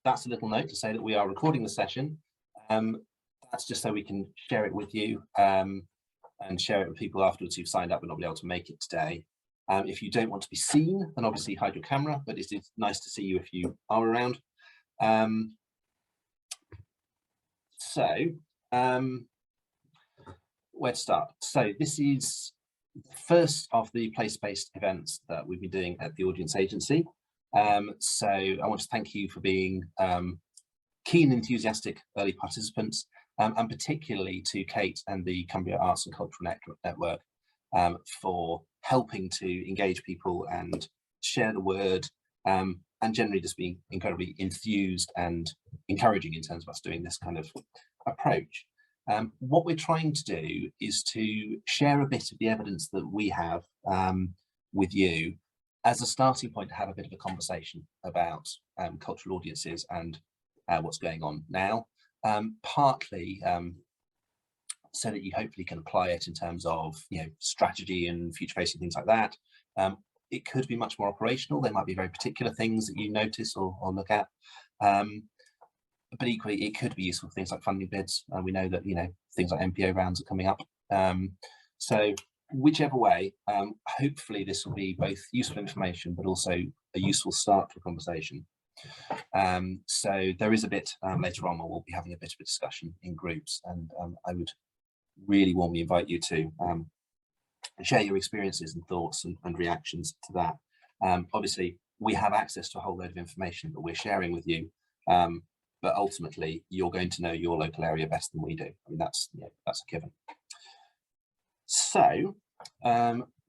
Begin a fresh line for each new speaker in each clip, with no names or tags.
that's a little note to say that we are recording the session. That's just so we can share it with you and share it with people afterwards who've signed up but not be able to make it today. If you don't want to be seen, then obviously hide your camera, but it's nice to see you if you are around. Where to start? So this is the first of the place-based events that we've been doing at the Audience Agency. So I want to thank you for being keen, enthusiastic early participants, and particularly to Kate and the Cumbria Arts and Cultural Network for helping to engage people and share the word, and generally just being incredibly enthused and encouraging in terms of us doing this kind of approach. What we're trying to do is to share a bit of the evidence that we have with you as a starting point to have a bit of a conversation about cultural audiences and what's going on now, partly so that you hopefully can apply it in terms of strategy and future facing things like that. It could be much more operational. There might be very particular things that you notice or look at, but equally it could be useful for things like funding bids. We know that things like MPO rounds are coming up, so whichever way, hopefully this will be both useful information but also a useful start to a conversation. So there is a bit later on where we'll be having a bit of a discussion in groups, and I would really warmly invite you to share your experiences and thoughts and reactions to that. Obviously we have access to a whole load of information that we're sharing with you, but ultimately you're going to know your local area better than we do. I mean, that's a given. So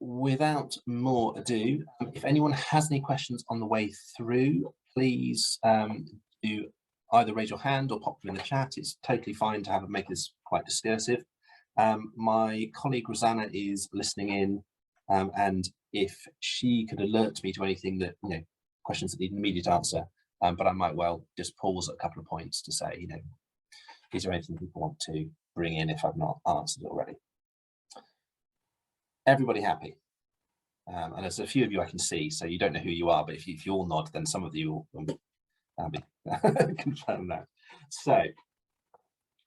without more ado, if anyone has any questions on the way through, please do either raise your hand or pop them in the chat. It's totally fine to make this quite discursive. My colleague Rosanna is listening in, and if she could alert me to anything that, questions that need an immediate answer, but I might well just pause at a couple of points to say, is there anything people want to bring in if I've not answered it already? Everybody happy? And there's a few of you I can see, so you don't know who you are, but if you all nod, then some of you will confirm that. So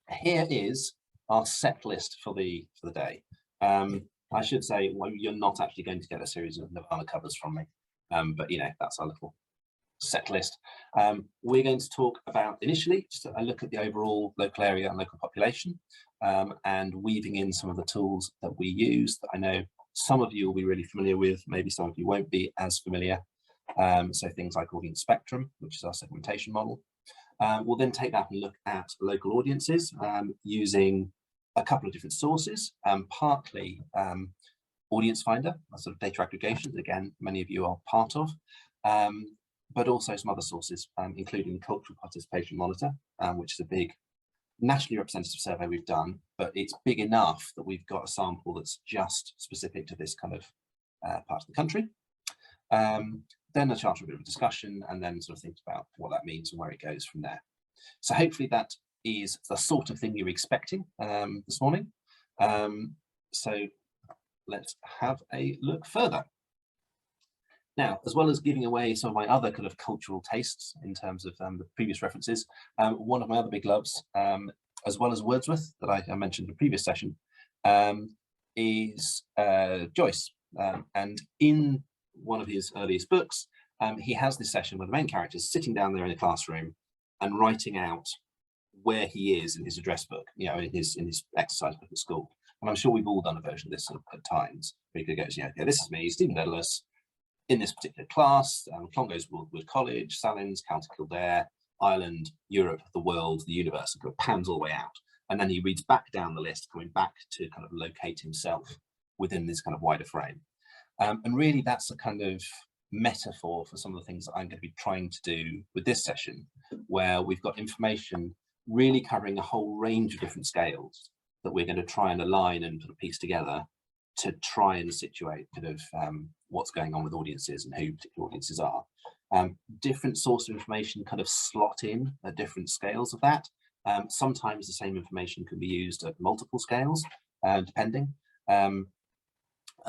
here is our set list for the day. I should say, well, you're not actually going to get a series of Nirvana covers from me, but that's our little set list. We're going to talk about initially just a look at the overall local area and local population, and weaving in some of the tools that we use that I know some of you will be really familiar with, maybe some of you won't be as familiar. So things like audience spectrum, which is our segmentation model. We'll then take that and look at local audiences using a couple of different sources, partly Audience Finder, a sort of data aggregation that again many of you are part of, but also some other sources, including the Cultural Participation Monitor, which is a big nationally representative survey we've done, but it's big enough that we've got a sample that's just specific to this kind of part of the country. Then a chance for a bit of a discussion, and then sort of think about what that means and where it goes from there. So hopefully that is the sort of thing you're expecting this morning. So let's have a look further. Now, as well as giving away some of my other kind of cultural tastes in terms of the previous references, one of my other big loves, as well as Wordsworth that I mentioned in the previous session, is Joyce. And in one of his earliest books, he has this session where the main character is sitting down there in a classroom and writing out where he is in his address book, in his exercise book at school. And I'm sure we've all done a version of this at times, where he goes, okay, this is me, Stephen Dedalus, in this particular class, Clongowes Wood College, Salins, County Kildare, Ireland, Europe, the world, the universe, and kind of pans all the way out. And then he reads back down the list, going back to kind of locate himself within this kind of wider frame. And really that's a kind of metaphor for some of the things that I'm going to be trying to do with this session, where we've got information really covering a whole range of different scales that we're going to try and align and sort of piece together to try and situate kind of what's going on with audiences and who particular audiences are. Different source of information kind of slot in at different scales of that. Sometimes the same information can be used at multiple scales, depending. And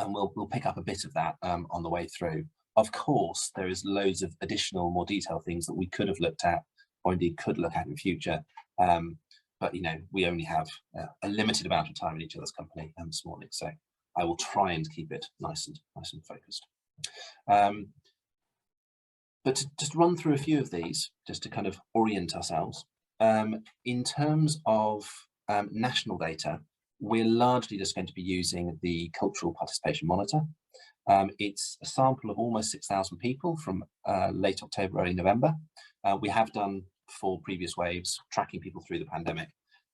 we'll pick up a bit of that on the way through. Of course, there is loads of additional, more detailed things that we could have looked at or indeed could look at in future. But, you know, we only have a limited amount of time in each other's company this morning, so I will try and keep it nice and focused. But to just run through a few of these, just to kind of orient ourselves, in terms of national data, we're largely just going to be using the Cultural Participation Monitor. It's a sample of almost 6,000 people from late October, early November. We have done 4 previous waves, tracking people through the pandemic,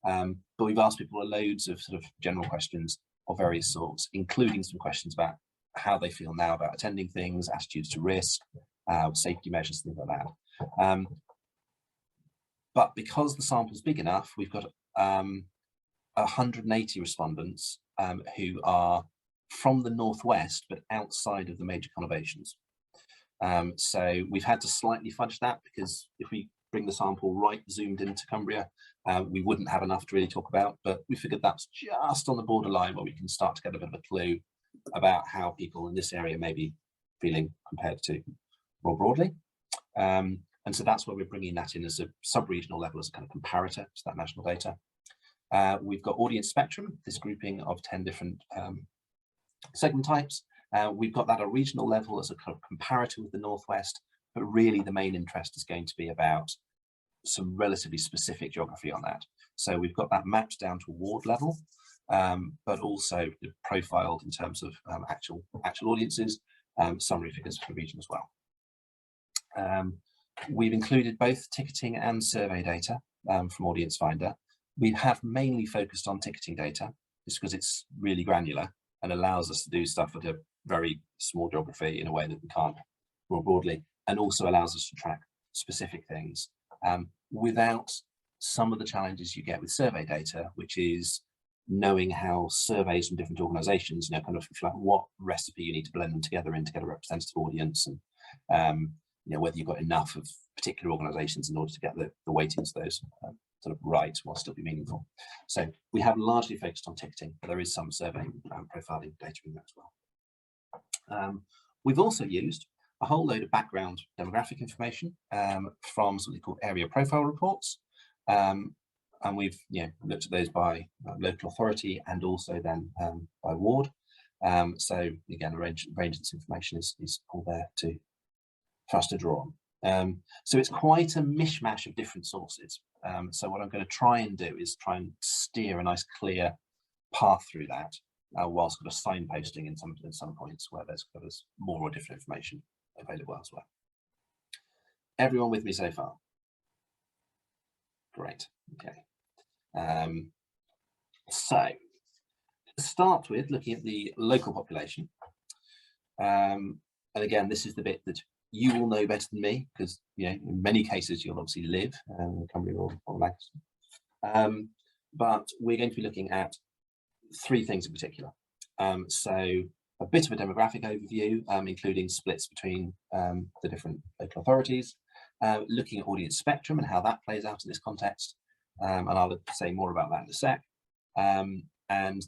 but we've asked people loads of sort of general questions of various sorts, including some questions about how they feel now about attending things, attitudes to risk, safety measures, things like that. But because the sample's big enough, we've got 180 respondents who are from the northwest, but outside of the major conurbations. So we've had to slightly fudge that, because if we bring the sample right zoomed into Cumbria, we wouldn't have enough to really talk about, but we figured that's just on the borderline where we can start to get a bit of a clue about how people in this area may be feeling compared to more broadly. And so that's where we're bringing that in as a sub-regional level, as a kind of comparator to that national data. We've got audience spectrum, this grouping of 10 different segment types. We've got that at a regional level as a kind of comparator with the Northwest, but really the main interest is going to be about some relatively specific geography on that. So we've got that mapped down to a ward level, but also profiled in terms of actual audiences, summary figures for the region as well. We've included both ticketing and survey data from Audience Finder. We have mainly focused on ticketing data just because it's really granular and allows us to do stuff at a very small geography in a way that we can't more broadly, and also allows us to track specific things without some of the challenges you get with survey data, which is knowing how surveys from different organizations, you know, kind of like what recipe you need to blend them together in to get a representative audience, and you know, whether you've got enough of particular organizations in order to get the weightings of those sort of right while still be meaningful. So we have largely focused on ticketing, but there is some survey profiling data in there as well. We've also used a whole load of background demographic information from something called area profile reports, and we've looked at those by local authority and also then by ward. So again, a range of this information is all there for us to draw on. So it's quite a mishmash of different sources. So what I'm going to try and do is try and steer a nice clear path through that, whilst kind of signposting in some points where there's more or different information available as well. Everyone with me so far? Great. Okay. So to start with, looking at the local population, and again, this is the bit that you will know better than me, because in many cases you'll obviously live in Cumbria or Lancaster. But we're going to be looking at 3 things in particular. So a bit of a demographic overview, including splits between the different local authorities, looking at audience spectrum and how that plays out in this context, and I'll say more about that in a sec, and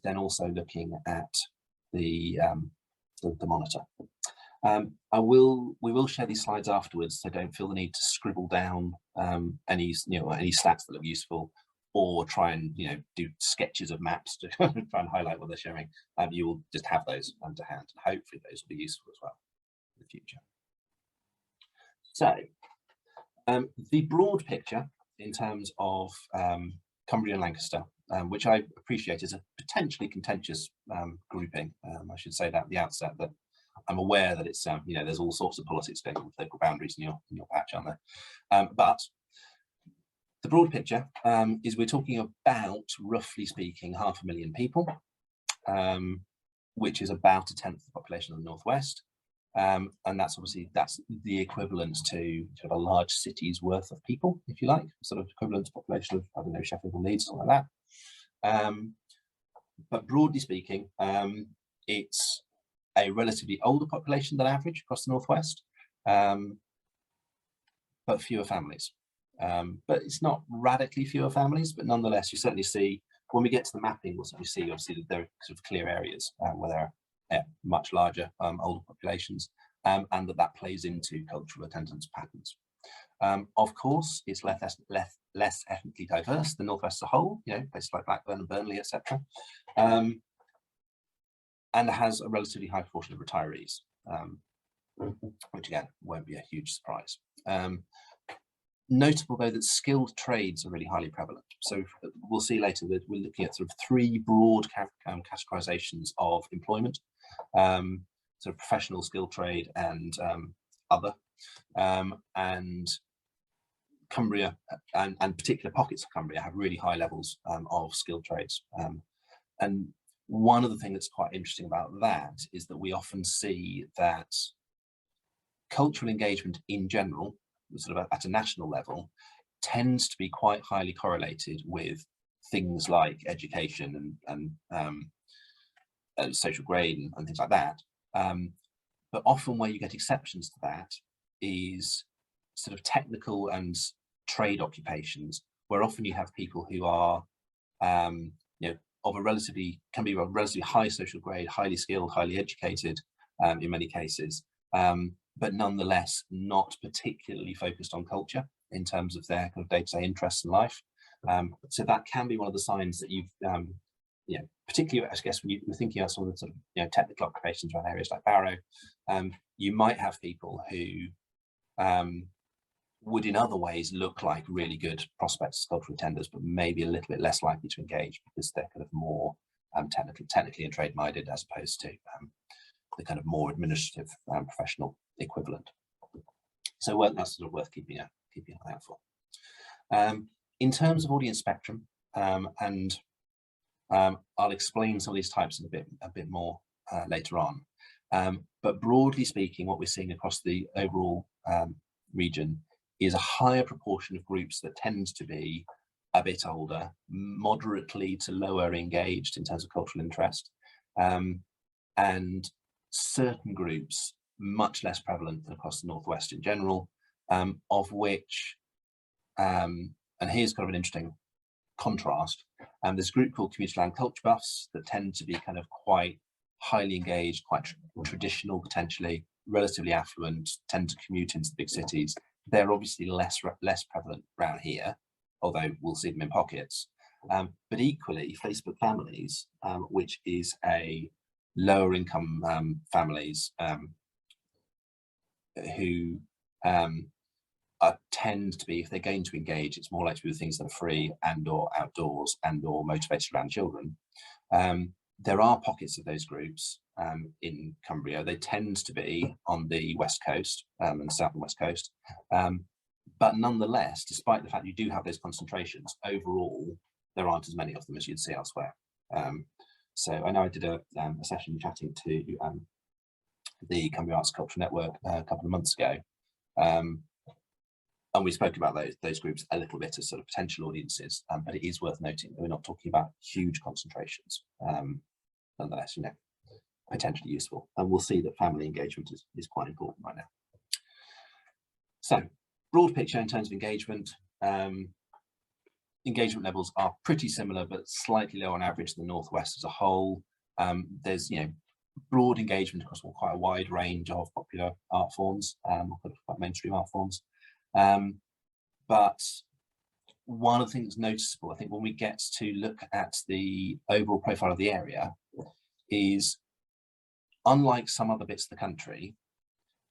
then also looking at the monitor. We will share these slides afterwards, so don't feel the need to scribble down any stats that look useful, or try and do sketches of maps to try and highlight what they're showing. You will just have those to hand, and hopefully those will be useful as well in the future. So the broad picture in terms of Cumbria and Lancaster, which I appreciate is a potentially contentious grouping. I should say that at the outset, that I'm aware that it's there's all sorts of politics going on with local boundaries in your patch, aren't there? But the broad picture is we're talking about, roughly speaking, 500,000 people, which is about 1/10 of the population of the Northwest, and that's the equivalent to sort of a large city's worth of people, if you like, sort of equivalent to population of, I don't know, Sheffield or Leeds, something like that. But broadly speaking, it's a relatively older population than average across the Northwest, but fewer families. But it's not radically fewer families, but nonetheless, you certainly see, when we get to the mapping, we'll certainly see, obviously, that there are sort of clear areas where there are much larger older populations, and that plays into cultural attendance patterns Of course, it's less ethnically diverse than North West as a whole, you know, places like Blackburn and Burnley, etc. And has a relatively high proportion of retirees, which again won't be a huge surprise. Notable though that skilled trades are really highly prevalent. So we'll see later that we're looking at sort of three broad categorizations of employment, sort of professional, skilled trade, and other. And Cumbria and particular pockets of Cumbria have really high levels of skilled trades. And one of the things that's quite interesting about that is that we often see that cultural engagement in general, sort of at a national level, tends to be quite highly correlated with things like education and social grade and things like that. But often where you get exceptions to that is sort of technical and trade occupations, where often you have people who are, you know, of a relatively high social grade, highly skilled, highly educated in many cases, but nonetheless not particularly focused on culture in terms of their kind of day-to-day interests in life. So that can be one of the signs that you've, you know, particularly I guess when you're thinking about some of the sort of, you know, technical occupations around areas like Barrow, you might have people who would in other ways look like really good prospects as cultural attenders, but maybe a little bit less likely to engage because they're kind of more technically and trade minded, as opposed to the kind of more administrative professional equivalent. So that's sort of worth keeping an eye out for. In terms of audience spectrum, and I'll explain some of these types in a bit more later on. But broadly speaking, what we're seeing across the overall region is a higher proportion of groups that tend to be a bit older, moderately to lower engaged in terms of cultural interest, and certain groups much less prevalent than across the Northwest in general, of which, and here's kind of an interesting contrast, there's a group called community land culture buffs that tend to be kind of quite highly engaged, quite traditional, potentially relatively affluent, tend to commute into the big cities. They're obviously less prevalent around here, although we'll see them in pockets. But equally, Facebook families, which is a lower income families who tend to be, if they're going to engage, it's more likely to be with things that are free and or outdoors and or motivated around children. There are pockets of those groups in Cumbria. They tend to be on the west coast and south and west coast. But nonetheless, despite the fact you do have those concentrations, overall, there aren't as many of them as you'd see elsewhere. So I know I did a session chatting to the Cumbria Arts Cultural Network a couple of months ago. And we spoke about those groups a little bit as sort of potential audiences, but it is worth noting that we're not talking about huge concentrations. Nonetheless, you know, potentially useful. And we'll see that family engagement is quite important right now. So, broad picture in terms of engagement. Engagement levels are pretty similar, but slightly lower on average than the Northwest as a whole. There's, you know, broad engagement across quite a wide range of popular art forms, quite mainstream art forms. But one of the things noticeable, I think, when we get to look at the overall profile of the area, is unlike some other bits of the country,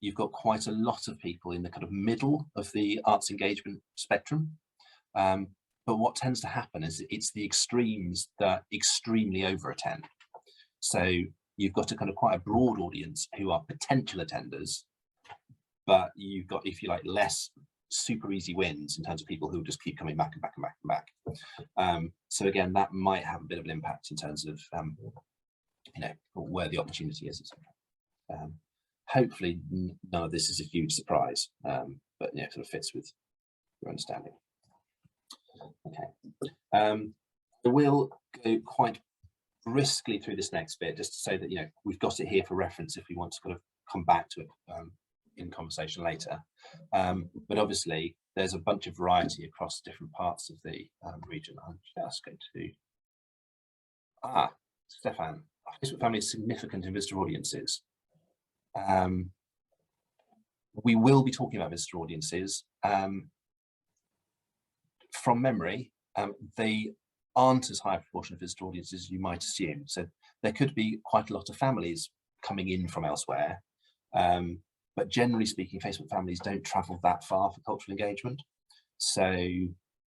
you've got quite a lot of people in the kind of middle of the arts engagement spectrum. But what tends to happen is it's the extremes that extremely over-attend. So you've got a kind of quite a broad audience who are potential attenders, but you've got, if you like, less super easy wins in terms of people who just keep coming back and back and back and back. So again, that might have a bit of an impact in terms of you know, where the opportunity is, etc. Hopefully none of this is a huge surprise, but you know, sort of fits with your understanding. Okay, I will go quite briskly through this next bit just to say that, you know, we've got it here for reference if we want to kind of come back to it in conversation later. But obviously there's a bunch of variety across different parts of the region. I'm just going to Stefan, Facebook family is significant in visitor audiences. We will be talking about visitor audiences. From memory, they aren't as high a proportion of visitor audiences as you might assume. So there could be quite a lot of families coming in from elsewhere. But generally speaking, Facebook families don't travel that far for cultural engagement. So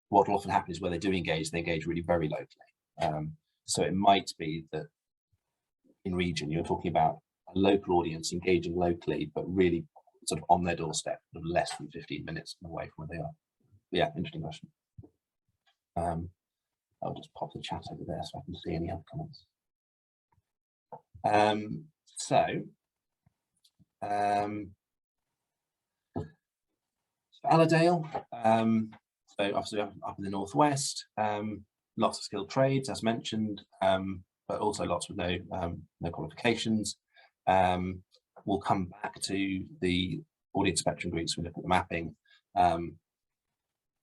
what will often happen is where they do engage, they engage really very locally. So it might be that in region, you're talking about a local audience engaging locally, but really sort of on their doorstep, sort of less than 15 minutes away from where they are. Yeah, interesting question. I'll just pop the chat over there so I can see any other comments. Allerdale, so obviously up in the northwest, lots of skilled trades as mentioned, but also lots with no qualifications. We'll come back to the audience spectrum groups when we look at the mapping.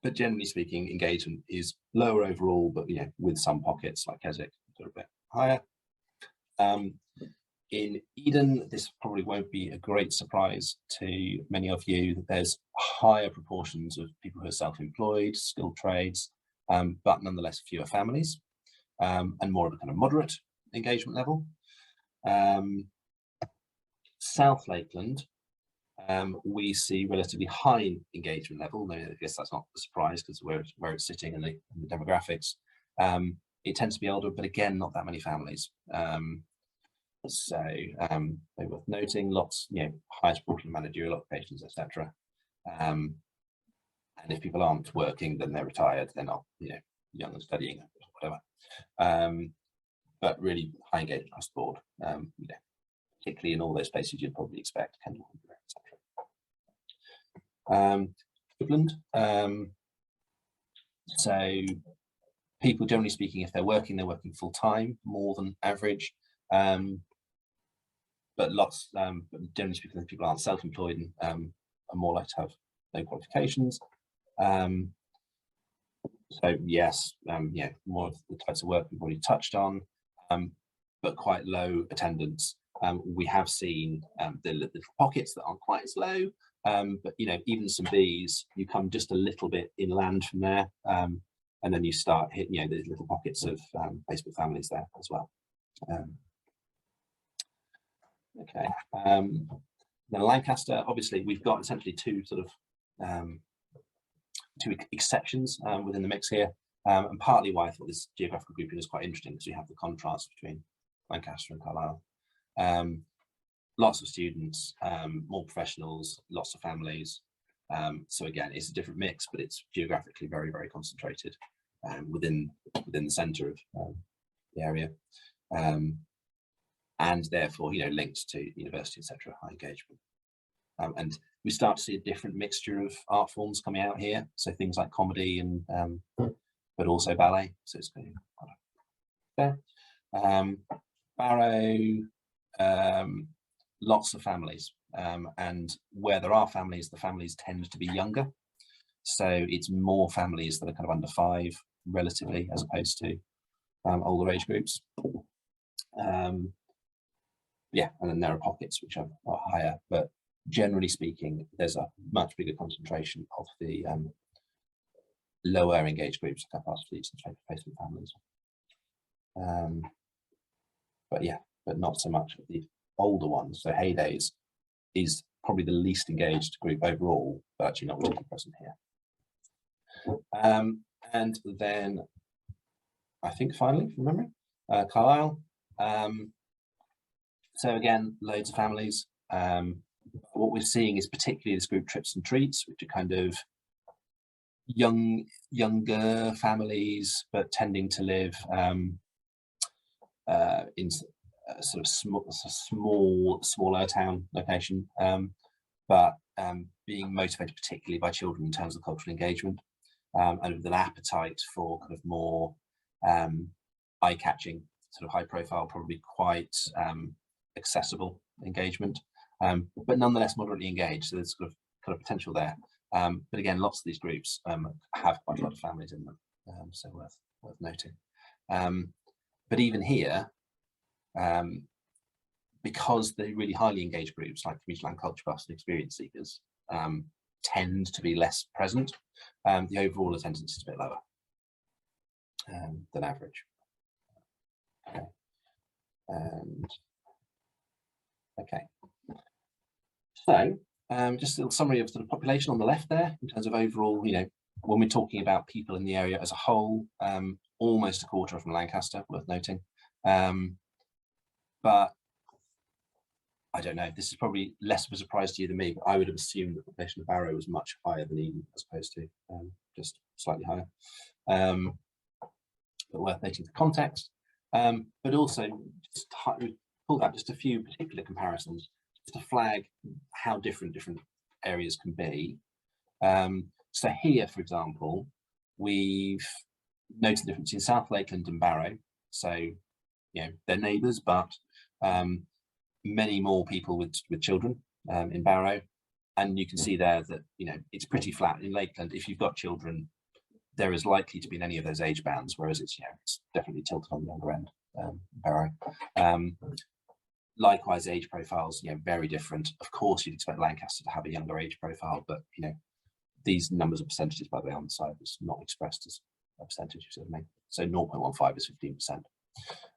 But generally speaking, engagement is lower overall, but with some pockets like Keswick a little bit higher. In Eden, this probably won't be a great surprise to many of you that there's higher proportions of people who are self-employed, skilled trades, but nonetheless fewer families, and more of a kind of moderate engagement level. South Lakeland, we see relatively high engagement level. I guess that's not a surprise because where it's sitting in the demographics. It tends to be older, but again, not that many families. So they're worth noting. Lots, highest proportion of managerial occupations, etc. And if people aren't working, then they're retired. They're not, young and studying, whatever. But really high engagement across the board. Particularly in all those places you'd probably expect, Kendall, etc. Woodland. So people, generally speaking, if they're working full time, more than average. But generally speaking, people aren't self-employed and are more likely to have no qualifications. So yes, more of the types of work we've already touched on, but quite low attendance. We have seen the little pockets that aren't quite as low, but even some Bs, you come just a little bit inland from there, and then you start hitting these little pockets of Facebook families there as well. Okay. Now Lancaster, obviously, we've got essentially two exceptions within the mix here, and partly why I thought this geographical grouping is quite interesting because we have the contrast between Lancaster and Carlisle. Lots of students, more professionals, lots of families. So again, it's a different mix, but it's geographically very, very concentrated within the centre of the area. And therefore, linked to university, etc., high engagement. And we start to see a different mixture of art forms coming out here. So things like comedy and, but also ballet. So it's going there. Barrow, lots of families. And where there are families, the families tend to be younger. So it's more families that are kind of under 5 relatively, as opposed to older age groups. Yeah, and then there are pockets which are higher, but generally speaking, there's a much bigger concentration of the lower engaged groups, like our fleets and Facebook families. But not so much of the older ones. So Heydays is probably the least engaged group overall, but actually not particularly present here. And then I think finally, from memory, Carlisle. So again, loads of families. What we're seeing is particularly this group Trips and Treats, which are kind of younger families, but tending to live in sort of smaller town location, but being motivated particularly by children in terms of cultural engagement, and with an appetite for kind of more eye-catching, sort of high-profile, probably quite accessible engagement, but nonetheless moderately engaged. So there's kind of potential there. But again, lots of these groups have quite a lot of families in them, so worth noting. But even here, because the really highly engaged groups like community land culture buffs and experience seekers tend to be less present. The overall attendance is a bit lower than average. Okay. And okay, so just a little summary of the population on the left there in terms of overall, you know, when we're talking about people in the area as a whole, almost a quarter from Lancaster, worth noting. But I don't know, this is probably less of a surprise to you than me, but I would have assumed the population of Barrow was much higher than Eden, as opposed to just slightly higher. But worth noting the context. But also just pulled out just a few particular comparisons just to flag how different areas can be. So here, for example, we've noted the difference in South Lakeland and Barrow. So, you know, they're neighbours, but many more people with children in Barrow. And you can see there that, you know, it's pretty flat. In Lakeland, if you've got children, there is likely to be in any of those age bands, whereas it's, you know, it's definitely tilted on the younger end, Barrow. Likewise, age profiles, you know, very different. Of course, you'd expect Lancaster to have a younger age profile, but, you know, these numbers of percentages, by the way, on the side was not expressed as a percentage, you sort of mean. So 0.15 is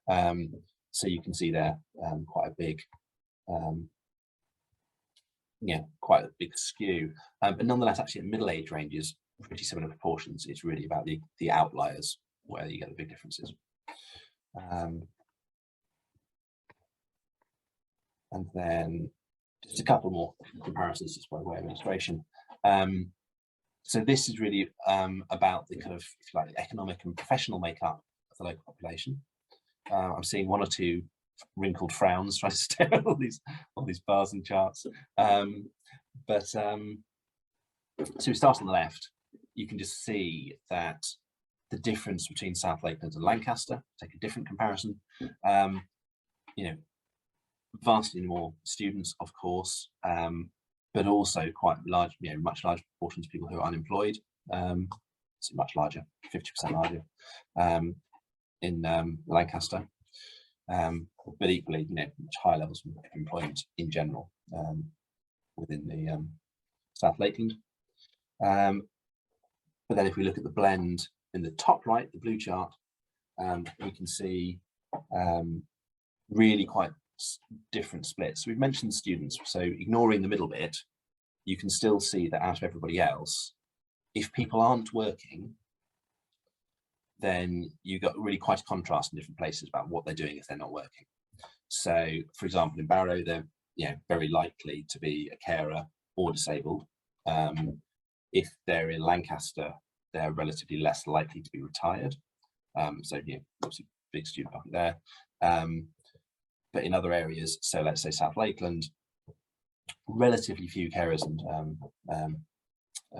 15%. So you can see there quite a big, quite a big skew. But nonetheless, actually, at middle age ranges, pretty similar proportions. It's really about the outliers where you get the big differences. And then just a couple more comparisons just by way of illustration. So this is really about the kind of, if you like, economic and professional makeup of the local population. I'm seeing one or two wrinkled frowns trying to stare at all these bars and charts. So we start on the left. You can just see that the difference between South Lakeland and Lancaster, take a different comparison, you know, vastly more students, of course, but also quite large, you know, much larger proportions of people who are unemployed, so much larger, 50% larger in Lancaster, but equally, you know, much higher levels of employment in general within the South Lakeland. But then if we look at the blend in the top right, the blue chart, we can see really quite different splits. So we've mentioned students, so ignoring the middle bit, you can still see that out of everybody else, if people aren't working, then you've got really quite a contrast in different places about what they're doing if they're not working. So, for example, in Barrow, they're, you know, very likely to be a carer or disabled. If they're in Lancaster, they're relatively less likely to be retired. So, you know, obviously big student bucket there. But in other areas, so let's say South Lakeland, relatively few carers and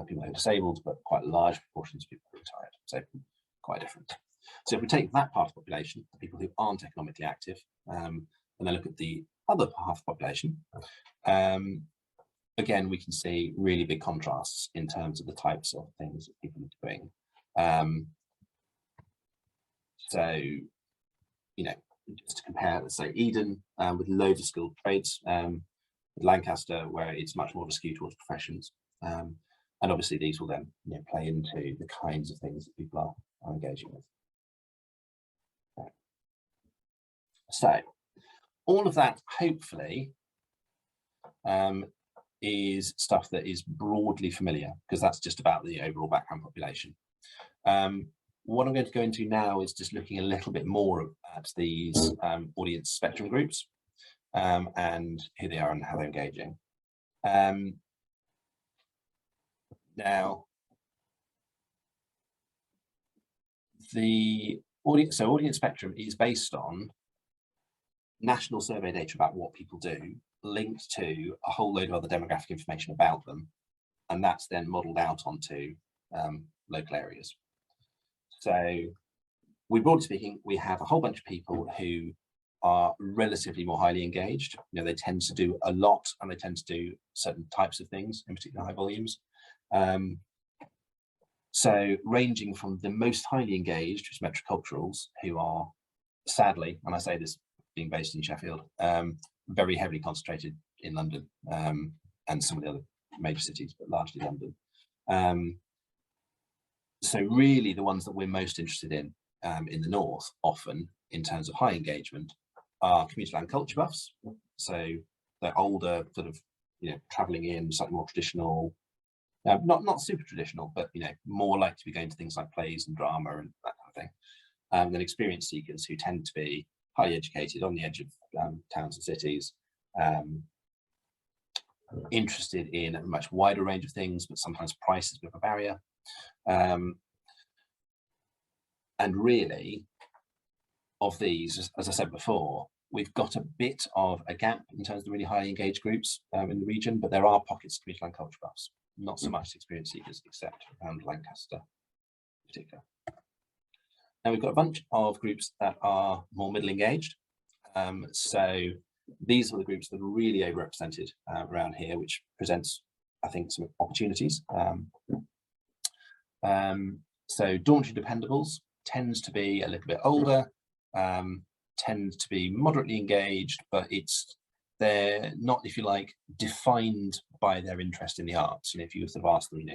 people who are disabled, but quite large proportions of people who are retired. So quite different. So if we take that part of the population, the people who aren't economically active, and then look at the other half of the population, again, we can see really big contrasts in terms of the types of things that people are doing. So, you know, just to compare, let's say Eden with loads of skilled trades, with Lancaster, where it's much more of a skew towards professions. And obviously these will then, you know, play into the kinds of things that people are engaging with. Okay. So all of that, hopefully, is stuff that is broadly familiar, because that's just about the overall background population. What I'm going to go into now is just looking a little bit more at these audience spectrum groups and who they are and how they're engaging. Now, the audience spectrum is based on national survey data about what people do, linked to a whole load of other demographic information about them, and that's then modelled out onto local areas. So, broadly speaking, we have a whole bunch of people who are relatively more highly engaged. You know, they tend to do a lot, and they tend to do certain types of things, in particular high volumes. So ranging from the most highly engaged, which is metroculturals, who are sadly, and I say this being based in Sheffield, very heavily concentrated in London and some of the other major cities, but largely London. So really the ones that we're most interested in the north, often in terms of high engagement, are community land culture buffs. So they're older, sort of, travelling in, slightly more traditional, not super traditional, but more likely to be going to things like plays and drama and that kind of thing. Then experienced seekers who tend to be highly educated, on the edge of towns and cities, interested in a much wider range of things, but sometimes price is a bit of a barrier. And really, of these, as I said before, we've got a bit of a gap in terms of the really highly engaged groups in the region, but there are pockets of community land culture buffs, not so much experienced seekers, except around Lancaster in particular. Now we've got a bunch of groups that are more middle engaged. So these are the groups that are really overrepresented around here, which presents, I think, some opportunities. So Dauntry Dependables tends to be a little bit older, tend to be moderately engaged, but they're not, if you like, defined by their interest in the arts. If you sort of ask them,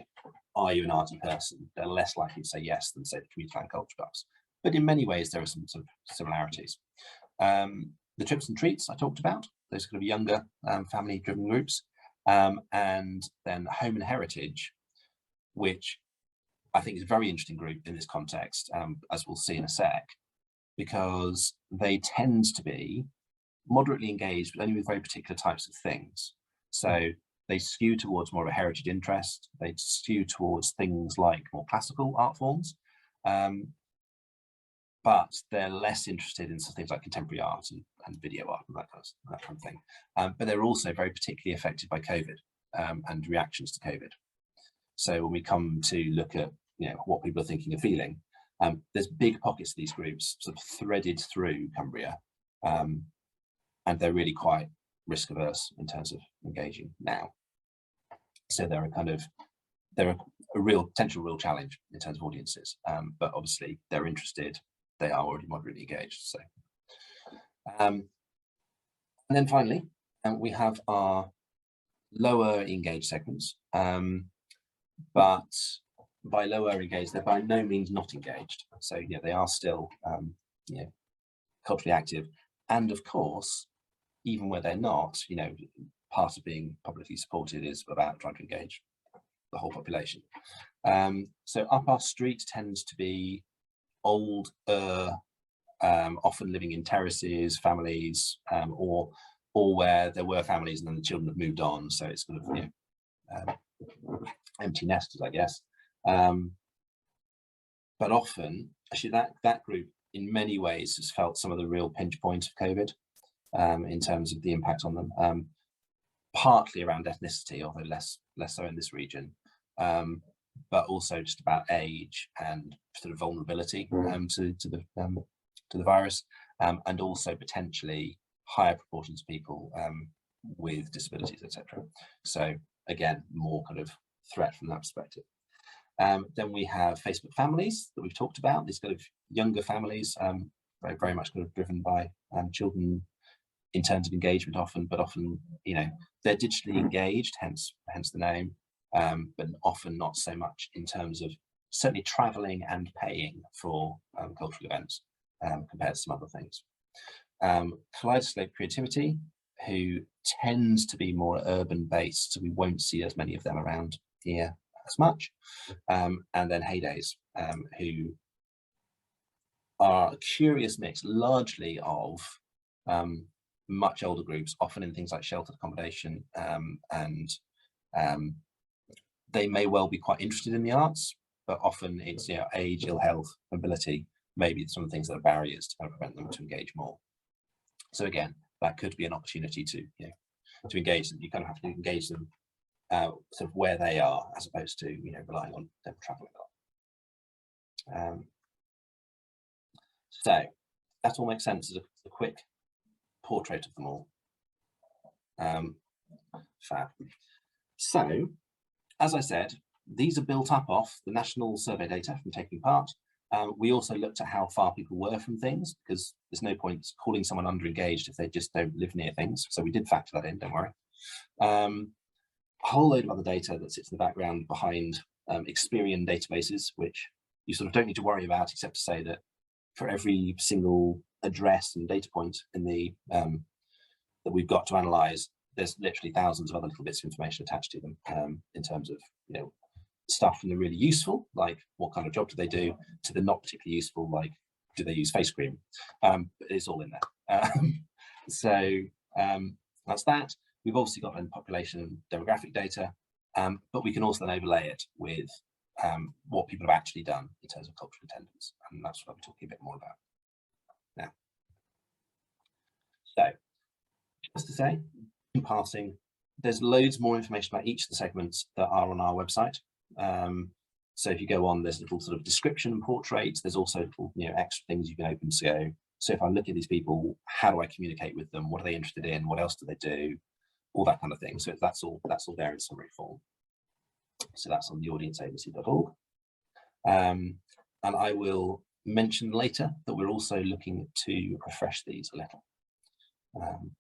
are you an arty person? They're less likely to say yes than say the community land culture buffs. But in many ways, there are some sort of similarities. The Trips and Treats I talked about, those kind of younger family-driven groups, and then Home and Heritage, which I think is a very interesting group in this context, as we'll see in a sec, because they tend to be moderately engaged, but only with very particular types of things. So they skew towards more of a heritage interest. They skew towards things like more classical art forms, but they're less interested in some things like contemporary art and video art and that kind of thing. But they're also very particularly affected by COVID and reactions to COVID. So when we come to look at what people are thinking and feeling, there's big pockets of these groups sort of threaded through Cumbria, and they're really quite risk averse in terms of engaging now. So they're a real potential real challenge in terms of audiences, but obviously they're interested. They are already moderately engaged. So, and then finally, we have our lower engaged segments, but by lower engaged, they're by no means not engaged. So they are still culturally active, and of course, even where they're not, part of being publicly supported is about trying to engage the whole population. So up our street tends to be older, often living in terraces, families, or where there were families and then the children have moved on. So it's sort of empty nesters, I guess. But often, actually, that group in many ways has felt some of the real pinch points of COVID in terms of the impact on them, partly around ethnicity, although less so in this region, but also just about age and sort of vulnerability to the virus, and also potentially higher proportions of people with disabilities, etc. So again, more kind of threat from that perspective. Then we have Facebook families that we've talked about, these kind of younger families, very, very much kind of driven by children in terms of engagement often, but often, they're digitally engaged, hence the name, but often not so much in terms of certainly traveling and paying for cultural events compared to some other things. Kaleidoscope Creativity, who tends to be more urban based, so we won't see as many of them around here as much. And then Heydays, who are a curious mix, largely of much older groups, often in things like sheltered accommodation, and they may well be quite interested in the arts, but often it's age, ill health, mobility, maybe some of the things that are barriers to kind of prevent them to engage more. So again, that could be an opportunity to engage them. You kind of have to engage them sort of where they are, as opposed to relying on them traveling a lot. So that all makes sense as a quick portrait of them all. Fab. So, as I said, these are built up off the national survey data from taking part. We also looked at how far people were from things, because there's no point calling someone underengaged if they just don't live near things. So we did factor that in, don't worry. whole load of other data that sits in the background behind Experian databases, which you sort of don't need to worry about, except to say that for every single address and data point in the that we've got to analyze, there's literally thousands of other little bits of information attached to them, in terms of, you know, stuff from the really useful, like what kind of job do they do, to the not particularly useful, like do they use face cream. But it's all in there. So that's that. We've obviously got population and demographic data, but we can also then overlay it with what people have actually done in terms of cultural attendance, and that's what we're talking a bit more about now. So, just to say, in passing, there's loads more information about each of the segments that are on our website. So if you go on, there's a little sort of description and portraits. There's also little, you know, extra things you can open to go. So if I look at these people, how do I communicate with them? What are they interested in? What else do they do? All that kind of thing. So that's all there in summary form. So that's on theaudienceagency.org. And I will mention later that we're also looking to refresh these a little.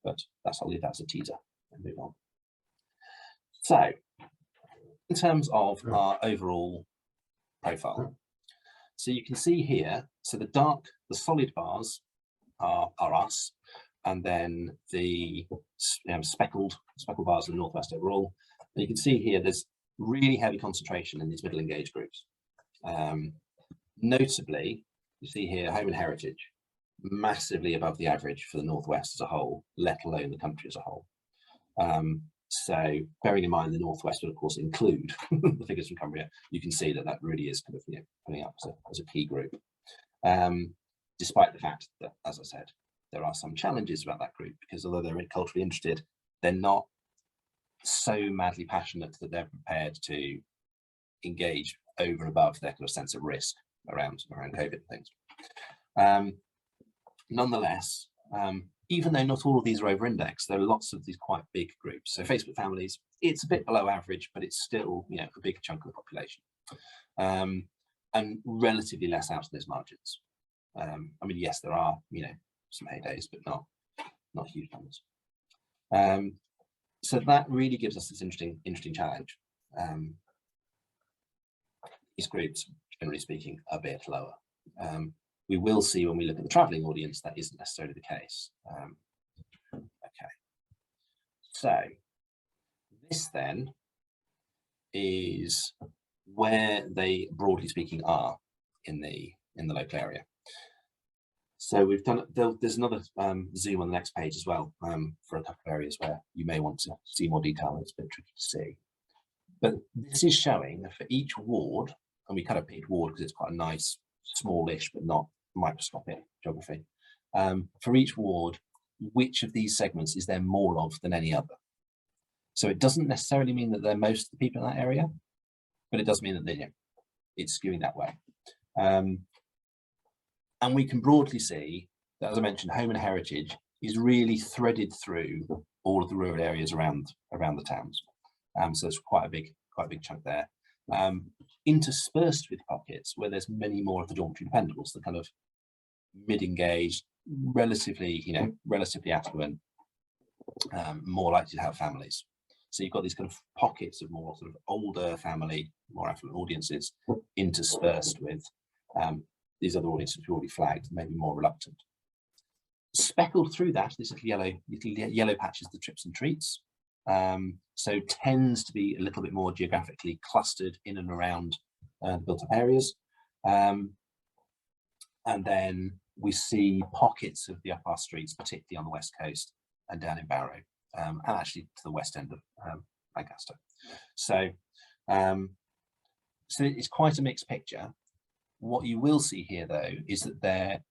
But I'll leave that as a teaser and move on. So in terms of our overall profile, so you can see here, so the solid bars are us, and then the speckled bars in the Northwest overall. And you can see here there's really heavy concentration in these middle engaged groups. Notably, you see here home and heritage, massively above the average for the Northwest as a whole, let alone the country as a whole. So bearing in mind the Northwest would of course include the figures from Cumbria, you can see that that really is kind of, you know, coming up as a key group. Despite the fact that, as I said, there are some challenges about that group, because although they're culturally interested, they're not so madly passionate that they're prepared to engage over and above their kind of sense of risk around COVID and things. Nonetheless, even though not all of these are over-indexed, there are lots of these quite big groups. So Facebook families, it's a bit below average, but it's still, you know, a big chunk of the population, and relatively less out of those margins. I mean, yes, there are, you know, some heydays, but not huge numbers. So that really gives us this interesting challenge. These groups, generally speaking, are a bit lower. We will see when we look at the travelling audience that isn't necessarily the case. Okay, so this then is where they, broadly speaking, are in the local area. So we've done, there's another zoom on the next page as well, for a couple of areas where you may want to see more detail. It's a bit tricky to see. But this is showing that for each ward, and we kind of picked ward because it's quite a nice, smallish, but not microscopic geography. For each ward, which of these segments is there more of than any other? So it doesn't necessarily mean that they're most of the people in that area, but it does mean that they, you know, it's skewing that way. And we can broadly see that, as I mentioned, home and heritage is really threaded through all of the rural areas around the towns. So there's quite a big chunk there. Interspersed with pockets where there's many more of the dormitory dependables, the kind of mid-engaged, relatively affluent, more likely to have families. So you've got these kind of pockets of more sort of older family, more affluent audiences interspersed with these other audiences we already flagged, maybe more reluctant. Speckled through that, this little yellow patches, the trips and treats. So tends to be a little bit more geographically clustered in and around built-up areas. And then we see pockets of the upper streets, particularly on the west coast and down in Barrow, and actually to the west end of Lancaster. So, so it's quite a mixed picture. What you will see here, though, is that there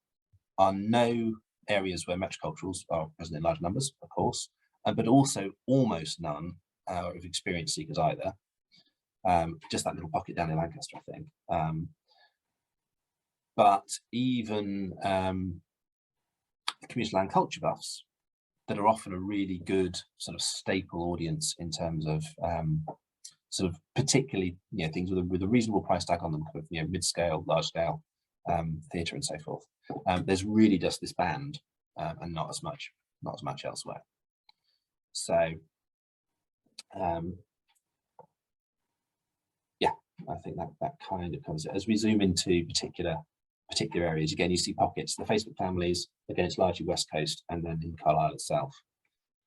are no areas where metroculturals are present in large numbers, of course, but also almost none of experienced seekers either. Just that little pocket down in Lancaster, I think. But even community land culture buffs that are often a really good sort of staple audience in terms of sort of particularly, you know, things with a reasonable price tag on them, kind of, you know, mid-scale, large-scale theatre and so forth. There's really just this band, and not as much elsewhere. So I think that kind of covers it. As we zoom into particular areas, again, you see pockets. The Facebook families, again, it's largely West Coast and then in Carlisle itself.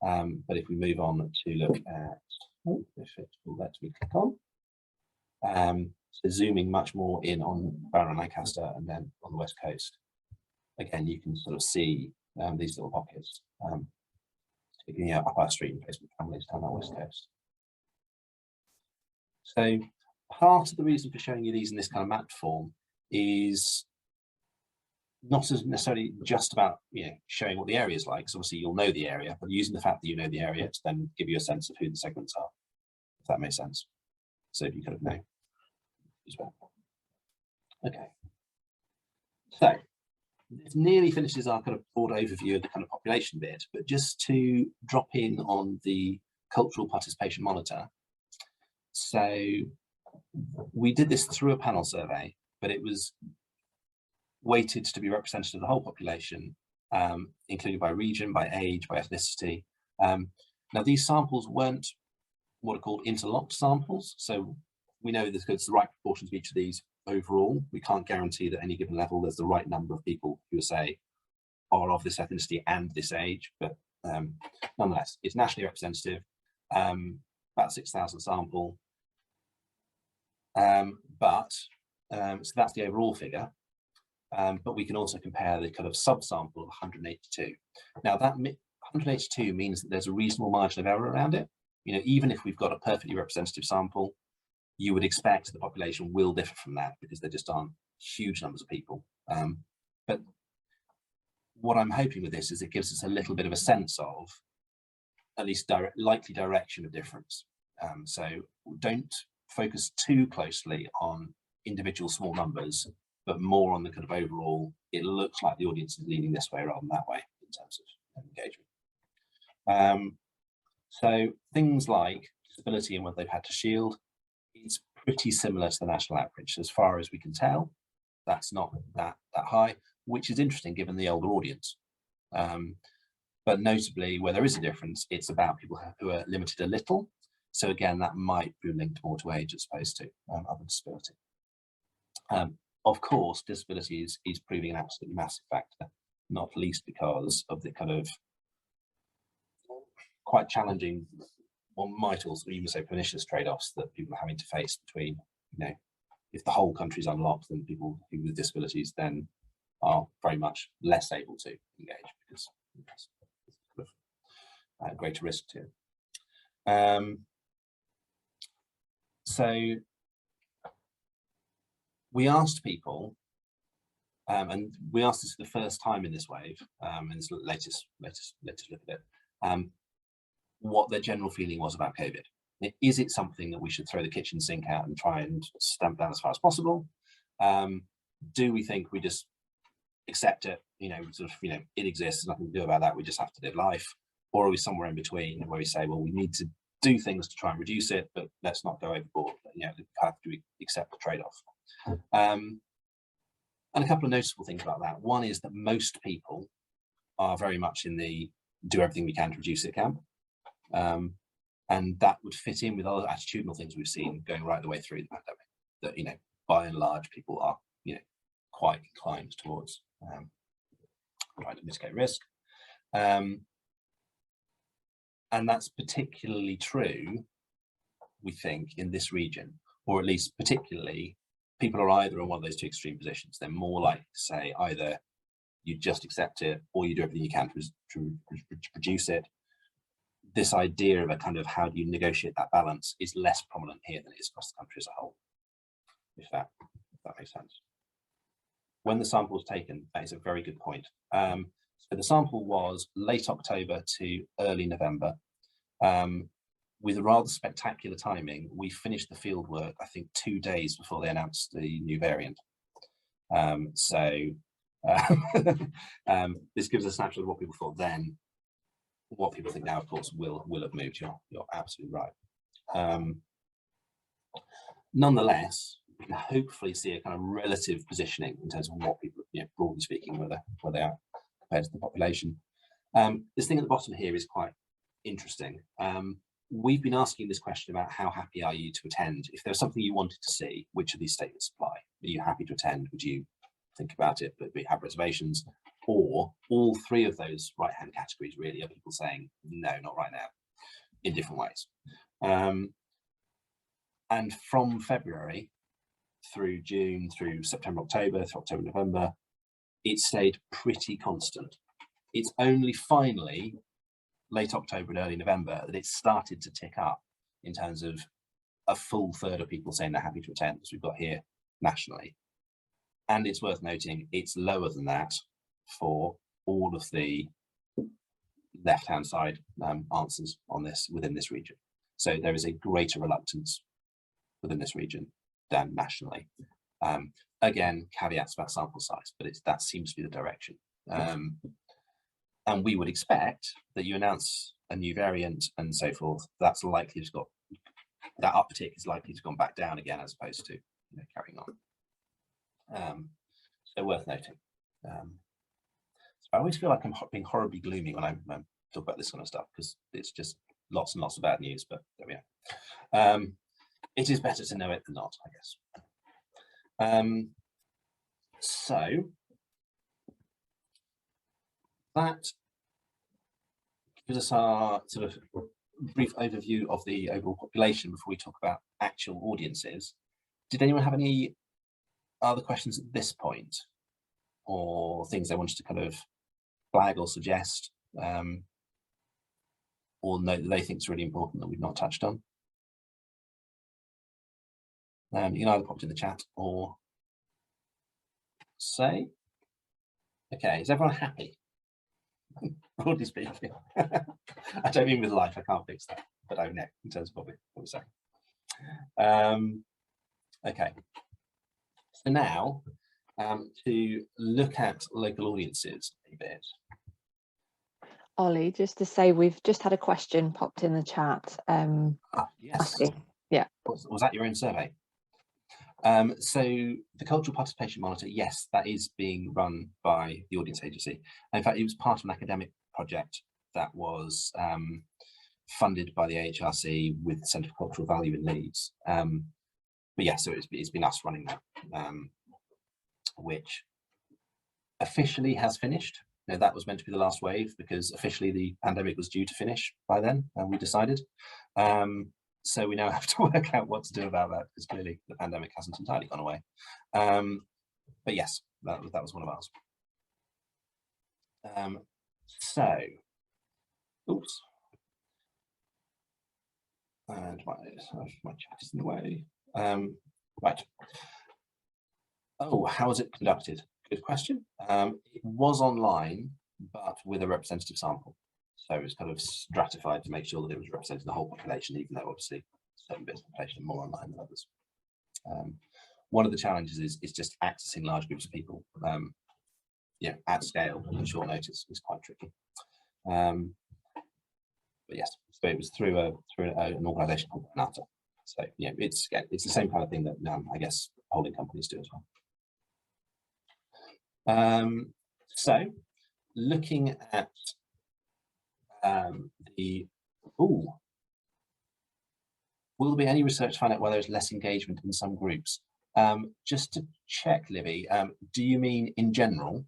But if we move on to look at, if it will let me click on, so zooming much more in on Barrow-in-Lancaster and then on the West Coast, again, you can sort of see these little pockets, particularly up our street and Facebook families down that West Coast. So part of the reason for showing you these in this kind of mapped form is not as necessarily just about showing what the area is like, because obviously you'll know the area, but using the fact that you know the area to then give you a sense of who the segments are, if that makes sense. So if you kind of know as well. Okay. So this nearly finishes our kind of broad overview of the kind of population bit, but just to drop in on the cultural participation monitor. So we did this through a panel survey, but it was weighted to be representative of the whole population, including by region, by age, by ethnicity. Now these samples weren't what are called interlocked samples, so we know there's the right proportions of each of these overall. We can't guarantee that at any given level there's the right number of people who say are of this ethnicity and this age, but nonetheless, it's nationally representative, about 6,000 sample. So that's the overall figure, but we can also compare the kind of subsample of 182. Now that 182 means that there's a reasonable margin of error around it. Even if we've got a perfectly representative sample, you would expect the population will differ from that because there just aren't huge numbers of people. But what I'm hoping with this is it gives us a little bit of a sense of at least likely direction of difference. So don't focus too closely on individual small numbers, but more on the kind of overall, it looks like the audience is leaning this way rather than that way in terms of engagement. So things like disability and whether they've had to shield, it's pretty similar to the national average. As far as we can tell, that's not that high, which is interesting given the older audience. But notably, where there is a difference, it's about people who are limited a little. So again, that might be linked more to age as opposed to other disability. Of course, disability is proving an absolutely massive factor, not least because of the kind of quite challenging, one might also even say pernicious trade-offs that people are having to face between, if the whole country is unlocked, then people with disabilities then are very much less able to engage because there's a greater risk to it. So we asked people, and we asked this for the first time in this wave, in this latest look at it, what their general feeling was about COVID. Is it something that we should throw the kitchen sink out and try and stamp down as far as possible? Do we think we just accept it, it exists, nothing to do about that, we just have to live life? Or are we somewhere in between where we say, well, we need to do things to try and reduce it, but let's not go overboard, have to accept the trade-off? And a couple of noticeable things about that. One is that most people are very much in the do everything we can to reduce it camp. And that would fit in with other attitudinal things we've seen going right the way through the pandemic, that, by and large, people are, quite inclined towards trying to mitigate risk. And that's particularly true, we think, in this region, or at least particularly, people are either in one of those two extreme positions. They're more likely to say either you just accept it or you do everything you can to reduce it. This idea of a kind of how do you negotiate that balance is less prominent here than it is across the country as a whole, if that makes sense. When the sample was taken, that is a very good point. So the sample was late October to early November. With a rather spectacular timing, we finished the field work, I think, 2 days before they announced the new variant. This gives a snapshot of what people thought then. What people think now, of course, will have moved. You're absolutely right. Nonetheless, we can hopefully see a kind of relative positioning in terms of what people, broadly speaking, where they are compared to the population. This thing at the bottom here is quite interesting. we've been asking this question about how happy are you to attend. If there's something you wanted to see, which of these statements apply? Are you happy to attend? Would you think about it, but we have reservations? Or all three of those right-hand categories really are people saying, no, not right now, in different ways. And from February through June, through September, October, through October, November, it stayed pretty constant. It's only finally late October and early November that it started to tick up in terms of a full third of people saying they're happy to attend, as we've got here nationally. And it's worth noting it's lower than that for all of the left-hand side answers on this within this region. So there is a greater reluctance within this region than nationally. Again, caveats about sample size, but that seems to be the direction. And we would expect that you announce a new variant and so forth, that's likely to got, that uptick is likely to have gone back down again, as opposed to carrying on. So worth noting. So I always feel like I'm being horribly gloomy when I talk about this kind of stuff, because it's just lots and lots of bad news, but there we are. It is better to know it than not, I guess. So that gives us our sort of brief overview of the overall population before we talk about actual audiences. Did anyone have any other questions at this point, or things they wanted to kind of flag or suggest, or note that they think is really important that we've not touched on? You can either pop it in the chat or say. Okay, is everyone happy? Broadly speaking. I don't mean with life, I can't fix that, but I know in terms of what we're saying. Okay, so now to look at local audiences a bit.
Ollie, just to say, we've just had a question popped in the chat.
Yes.
Asking, yeah.
Was that your own survey? So the Cultural Participation Monitor, yes, that is being run by the Audience Agency. In fact, it was part of an academic project that was funded by the AHRC with the Centre for Cultural Value in Leeds. But yeah, so it's been us running that, which officially has finished. You know, that was meant to be the last wave, because officially the pandemic was due to finish by then, and we decided. So we now have to work out what to do about that, because clearly the pandemic hasn't entirely gone away. But yes, that was one of ours. So, oops. And my chat is in the way. Right. Oh, how was it conducted? Good question. It was online, but with a representative sample. So it was kind of stratified to make sure that it was representing the whole population, even though obviously certain bits of the population are more online than others. One of the challenges is just accessing large groups of people, at scale on short notice is quite tricky. But yes, so it was through an organisation called Mantell. So yeah, it's the same kind of thing that I guess holding companies do as well. So looking at will there be any research to find out whether there's less engagement in some groups? Just to check, Libby, do you mean in general,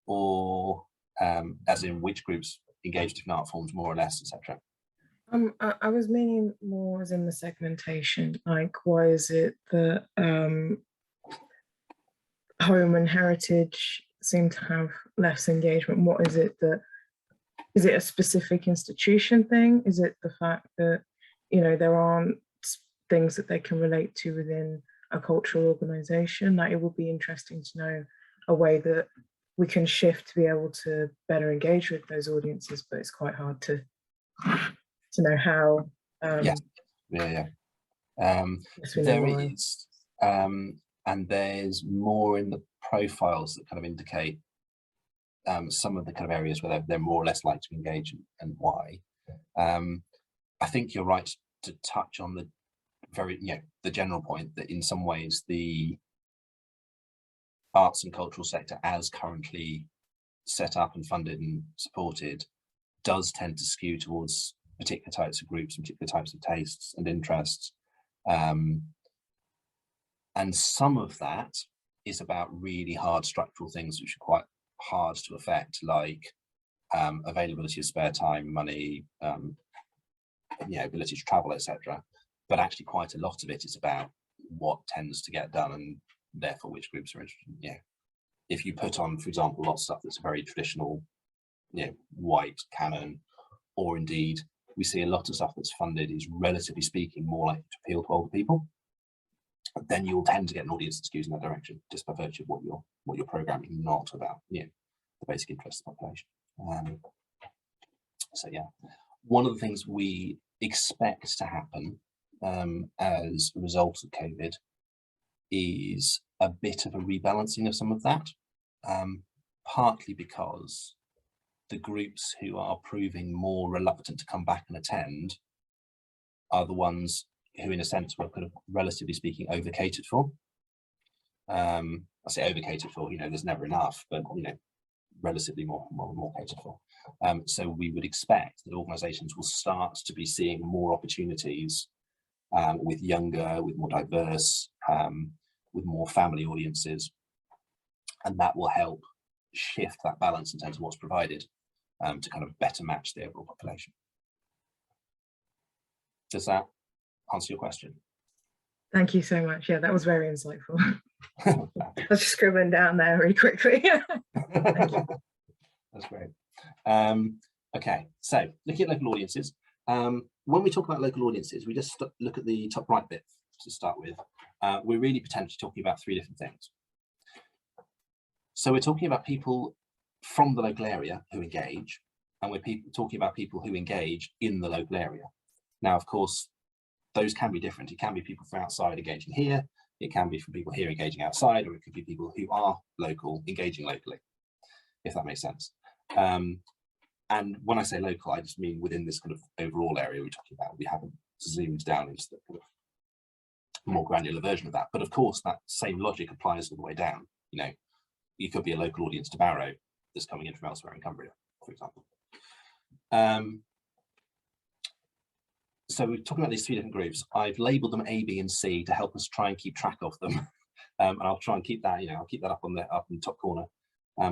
or as in which groups engage different art forms more or less, etc.?
I was meaning more as in the segmentation, like why is it that home and heritage seem to have less engagement? What is it that, is it a specific institution thing? Is it the fact that, there aren't things that they can relate to within a cultural organisation? Like, it would be interesting to know a way that we can shift to be able to better engage with those audiences, but it's quite hard to know how.
Yes. Yeah. There is, and there's more in the profiles that kind of indicate some of the kind of areas where they're more or less likely to engage, and why. I think you're right to touch on the the general point that in some ways the arts and cultural sector, as currently set up and funded and supported, does tend to skew towards particular types of groups, particular types of tastes and interests. And some of that is about really hard structural things which are quite hard to affect, like availability of spare time, money, ability to travel, etc. But actually quite a lot of it is about what tends to get done and therefore which groups are interested. If you put on, for example, lots of stuff that's very traditional, white canon, or indeed we see a lot of stuff that's funded is relatively speaking more likely to appeal to older people, then you'll tend to get an audience that skews in that direction just by virtue of what you're programming, not about the basic interests of the population. So yeah, one of the things we expect to happen as a result of COVID is a bit of a rebalancing of some of that, partly because the groups who are proving more reluctant to come back and attend are the ones who, in a sense, were kind of, relatively speaking, over-catered for. I say over-catered for, there's never enough, but, relatively more catered for. So we would expect that organisations will start to be seeing more opportunities with younger, with more diverse, with more family audiences, and that will help shift that balance in terms of what's provided to kind of better match the overall population. Does that answer your question?
Thank you so much. Yeah, that was very insightful. I was just scribbling down there really quickly. Thank you.
That's great. Okay, so looking at local audiences, when we talk about local audiences, we just look at the top right bit to start with. We're really potentially talking about three different things. So we're talking about people from the local area who engage, and we're talking about people who engage in the local area. Now, of course, those can be different. It can be people from outside engaging here, it can be from people here engaging outside, or it could be people who are local engaging locally, if that makes sense. And when I say local, I just mean within this kind of overall area we're talking about. We haven't zoomed down into the kind of more granular version of that. But of course, that same logic applies all the way down. You could be a local audience to Barrow that's coming in from elsewhere in Cumbria, for example. So we're talking about these three different groups. I've labelled them A, B, and C to help us try and keep track of them. And I'll try and keep that, I'll keep that up in the top corner.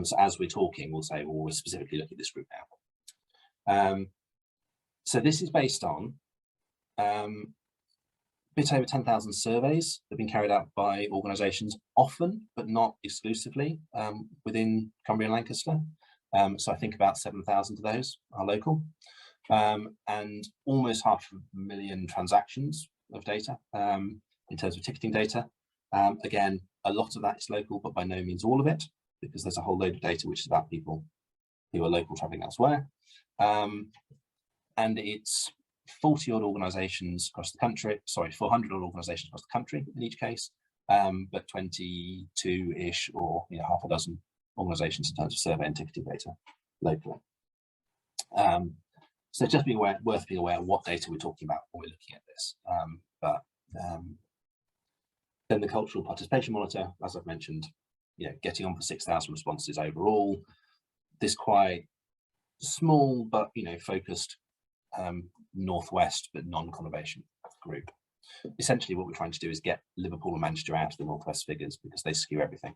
So as we're talking, we'll say, well, we're specifically looking at this group now. So this is based on a bit over 10,000 surveys that have been carried out by organisations, often, but not exclusively, within Cumbria and Lancaster. So I think about 7,000 of those are local. And almost 500,000 transactions of data in terms of ticketing data. Again, a lot of that is local, but by no means all of it, because there's a whole load of data which is about people who are local travelling elsewhere. And it's 40 odd organisations across the country, 400 odd organisations across the country in each case, but 22-ish or half a dozen organisations in terms of survey and ticketing data locally. So just worth being aware of what data we're talking about when we're looking at this. Then the cultural participation monitor, as I've mentioned, getting on for 6,000 responses overall. This quite small but focused northwest but non-conurbation group. Essentially, what we're trying to do is get Liverpool and Manchester out of the northwest figures because they skew everything.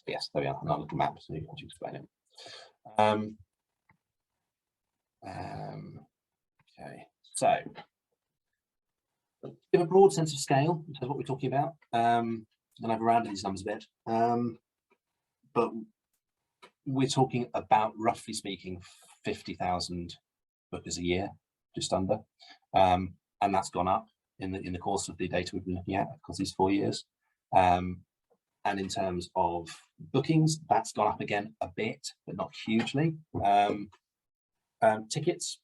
Yes, there we are, another little map to explain it. Okay, so give a broad sense of scale in terms of what we're talking about, and I've rounded these numbers a bit, but we're talking about, roughly speaking, 50,000 bookers a year, just under, and that's gone up in the course of the data we've been looking at across these 4 years. And in terms of bookings, that's gone up again a bit, but not hugely. Tickets,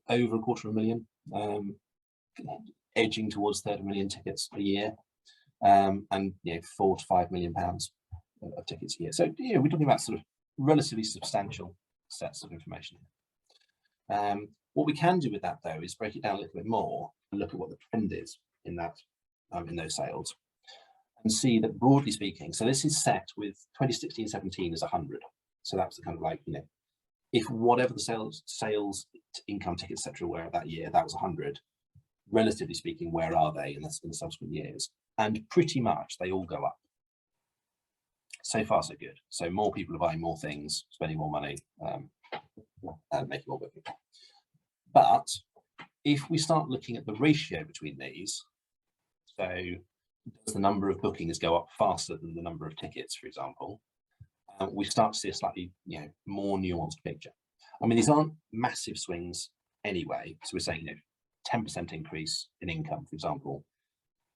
over 250,000, edging towards 30 million tickets a year, and £4 to £5 million of tickets a year. So we're talking about sort of relatively substantial sets of information. What we can do with that, though, is break it down a little bit more and look at what the trend is in that in those sales, and see that, broadly speaking, so this is set with 2016-17 as 100. So that's the kind of like, you know, if whatever the sales income tickets, etc. were that year, that was 100, relatively speaking, where are they in the subsequent years? And pretty much they all go up. So far, so good. So more people are buying more things, spending more money, and making more bookings. But if we start looking at the ratio between these, so does the number of bookings go up faster than the number of tickets, for example, we start to see a slightly, you know, more nuanced picture. I mean, these aren't massive swings anyway. So we're saying, you know, 10% increase in income, for example,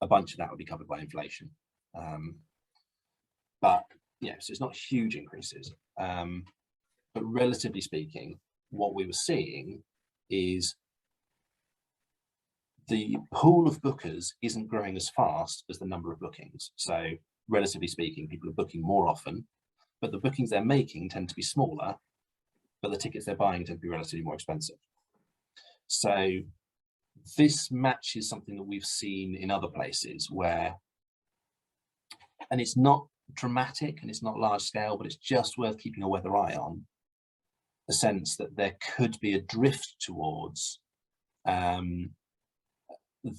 a bunch of that would be covered by inflation. But yeah, so it's not huge increases. But relatively speaking, what we were seeing is the pool of bookers isn't growing as fast as the number of bookings. So relatively speaking, people are booking more often, but the bookings they're making tend to be smaller, but the tickets they're buying tend to be relatively more expensive. So this matches something that we've seen in other places where, and it's not dramatic and it's not large scale, but it's just worth keeping a weather eye on, the sense that there could be a drift towards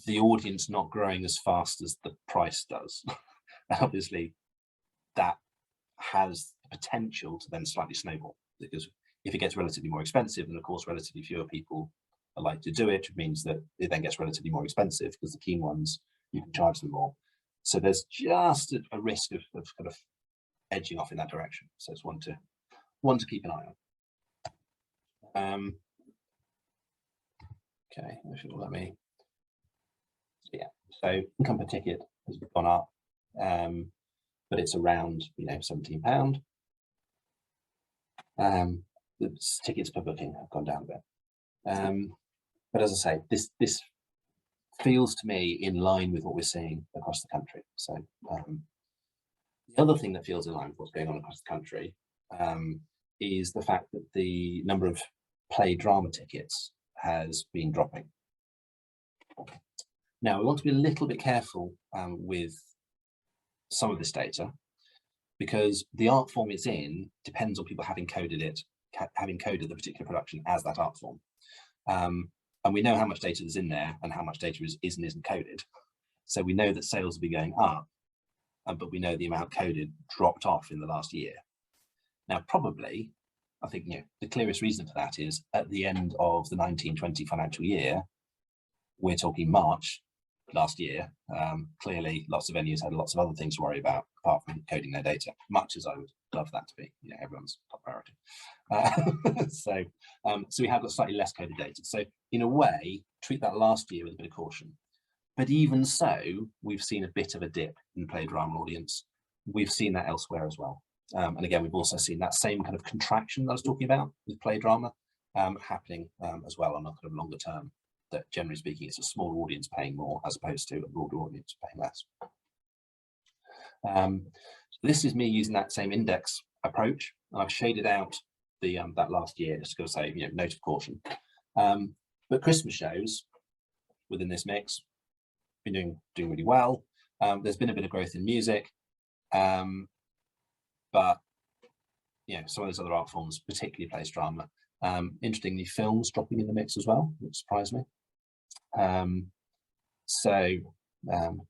the audience not growing as fast as the price does. Obviously, that has the potential to then slightly snowball, because if it gets relatively more expensive, then of course relatively fewer people are likely to do it, which means that it then gets relatively more expensive because the keen ones, you can charge them more. So there's just a risk of kind of edging off in that direction. So it's one to keep an eye on. Okay, if it will let me. Yeah, so income per ticket has gone up, but it's around, you know, £17. The tickets per booking have gone down a bit. But as I say, this feels to me in line with what we're seeing across the country. So the other thing that feels in line with what's going on across the country is the fact that the number of play drama tickets has been dropping. Now, we want to be a little bit careful with some of this data, because the art form it's in depends on people having coded it, having coded the particular production as that art form. And we know how much data is in there and how much data is and isn't coded. So we know that sales will be going up, but we know the amount coded dropped off in the last year. Now, probably, I think, you know, the clearest reason for that is at the end of the 1920 financial year, we're talking March last year, clearly lots of venues had lots of other things to worry about apart from coding their data, much as I would love that to be, you know, everyone's top priority. So we have got slightly less coded data. So in a way, treat that last year with a bit of caution. But even so, we've seen a bit of a dip in play drama audience. We've seen that elsewhere as well. And again, we've also seen that same kind of contraction that I was talking about with play drama happening as well on a kind of longer term. That generally speaking, it's a small audience paying more as opposed to a broader audience paying less. This is me using that same index approach, and I've shaded out the that last year just to say, you know, note of caution. But Christmas shows within this mix been doing really well. There's been a bit of growth in music, but you know, some of those other art forms, particularly plays drama. Interestingly, films dropping in the mix as well, which surprised me.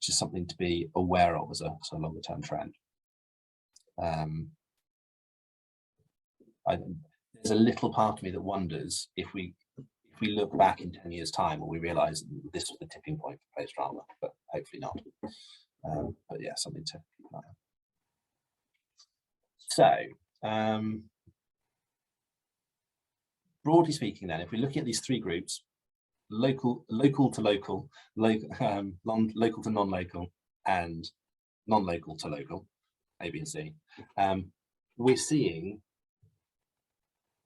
Just something to be aware of as a sort of longer term trend. There's a little part of me that wonders if we look back in 10 years' time, will we realise this was the tipping point for plays drama, but hopefully not. But yeah, something to keep an eye on. So, broadly speaking, then, if we're looking at these three groups, local to local, local to non-local, and non-local to local, A, B, and C, we're seeing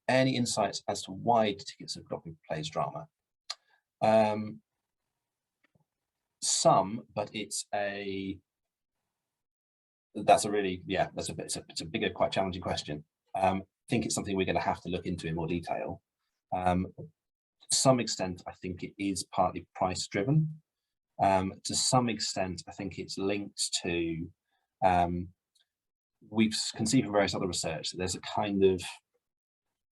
any insights as to why tickets have dropped in plays drama. Some, but it's a bigger, quite challenging question. I think it's something we're going to have to look into in more detail. To some extent, I think it is partly price driven. To some extent, I think it's linked to we've conceived from various other research that there's a kind of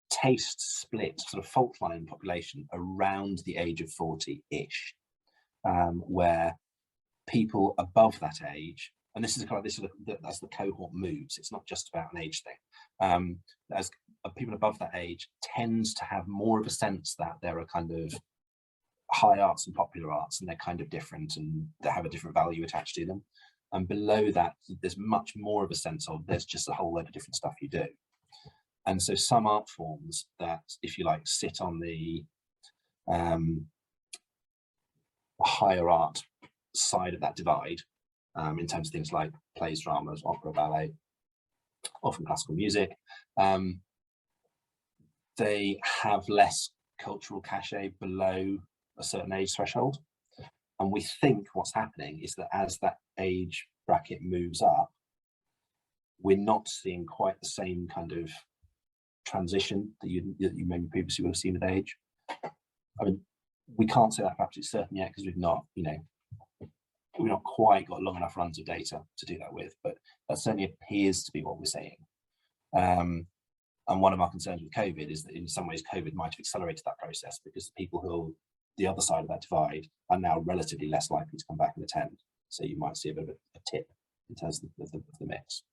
taste split, sort of fault line population around the age of 40-ish, where people above that age, and this is kind of this sort of as the cohort moves, it's not just about an age thing. As people above that age tends to have more of a sense that there are kind of high arts and popular arts, and they're kind of different and they have a different value attached to them. And below that, there's much more of a sense of there's just a whole load of different stuff you do. And so some art forms that, if you like, sit on the higher art side of that divide, in terms of things like plays, dramas, opera, ballet, often classical music, they have less cultural cachet below a certain age threshold. And we think what's happening is that as that age bracket moves up, we're not seeing quite the same kind of transition that you maybe previously would have seen with age. I mean, we can't say that for absolutely certain yet, because we've not quite got long enough runs of data to do that with, but that certainly appears to be what we're seeing. And one of our concerns with COVID is that in some ways COVID might have accelerated that process, because the people who are the other side of that divide are now relatively less likely to come back and attend. So you might see a bit of a tip in terms of the mix.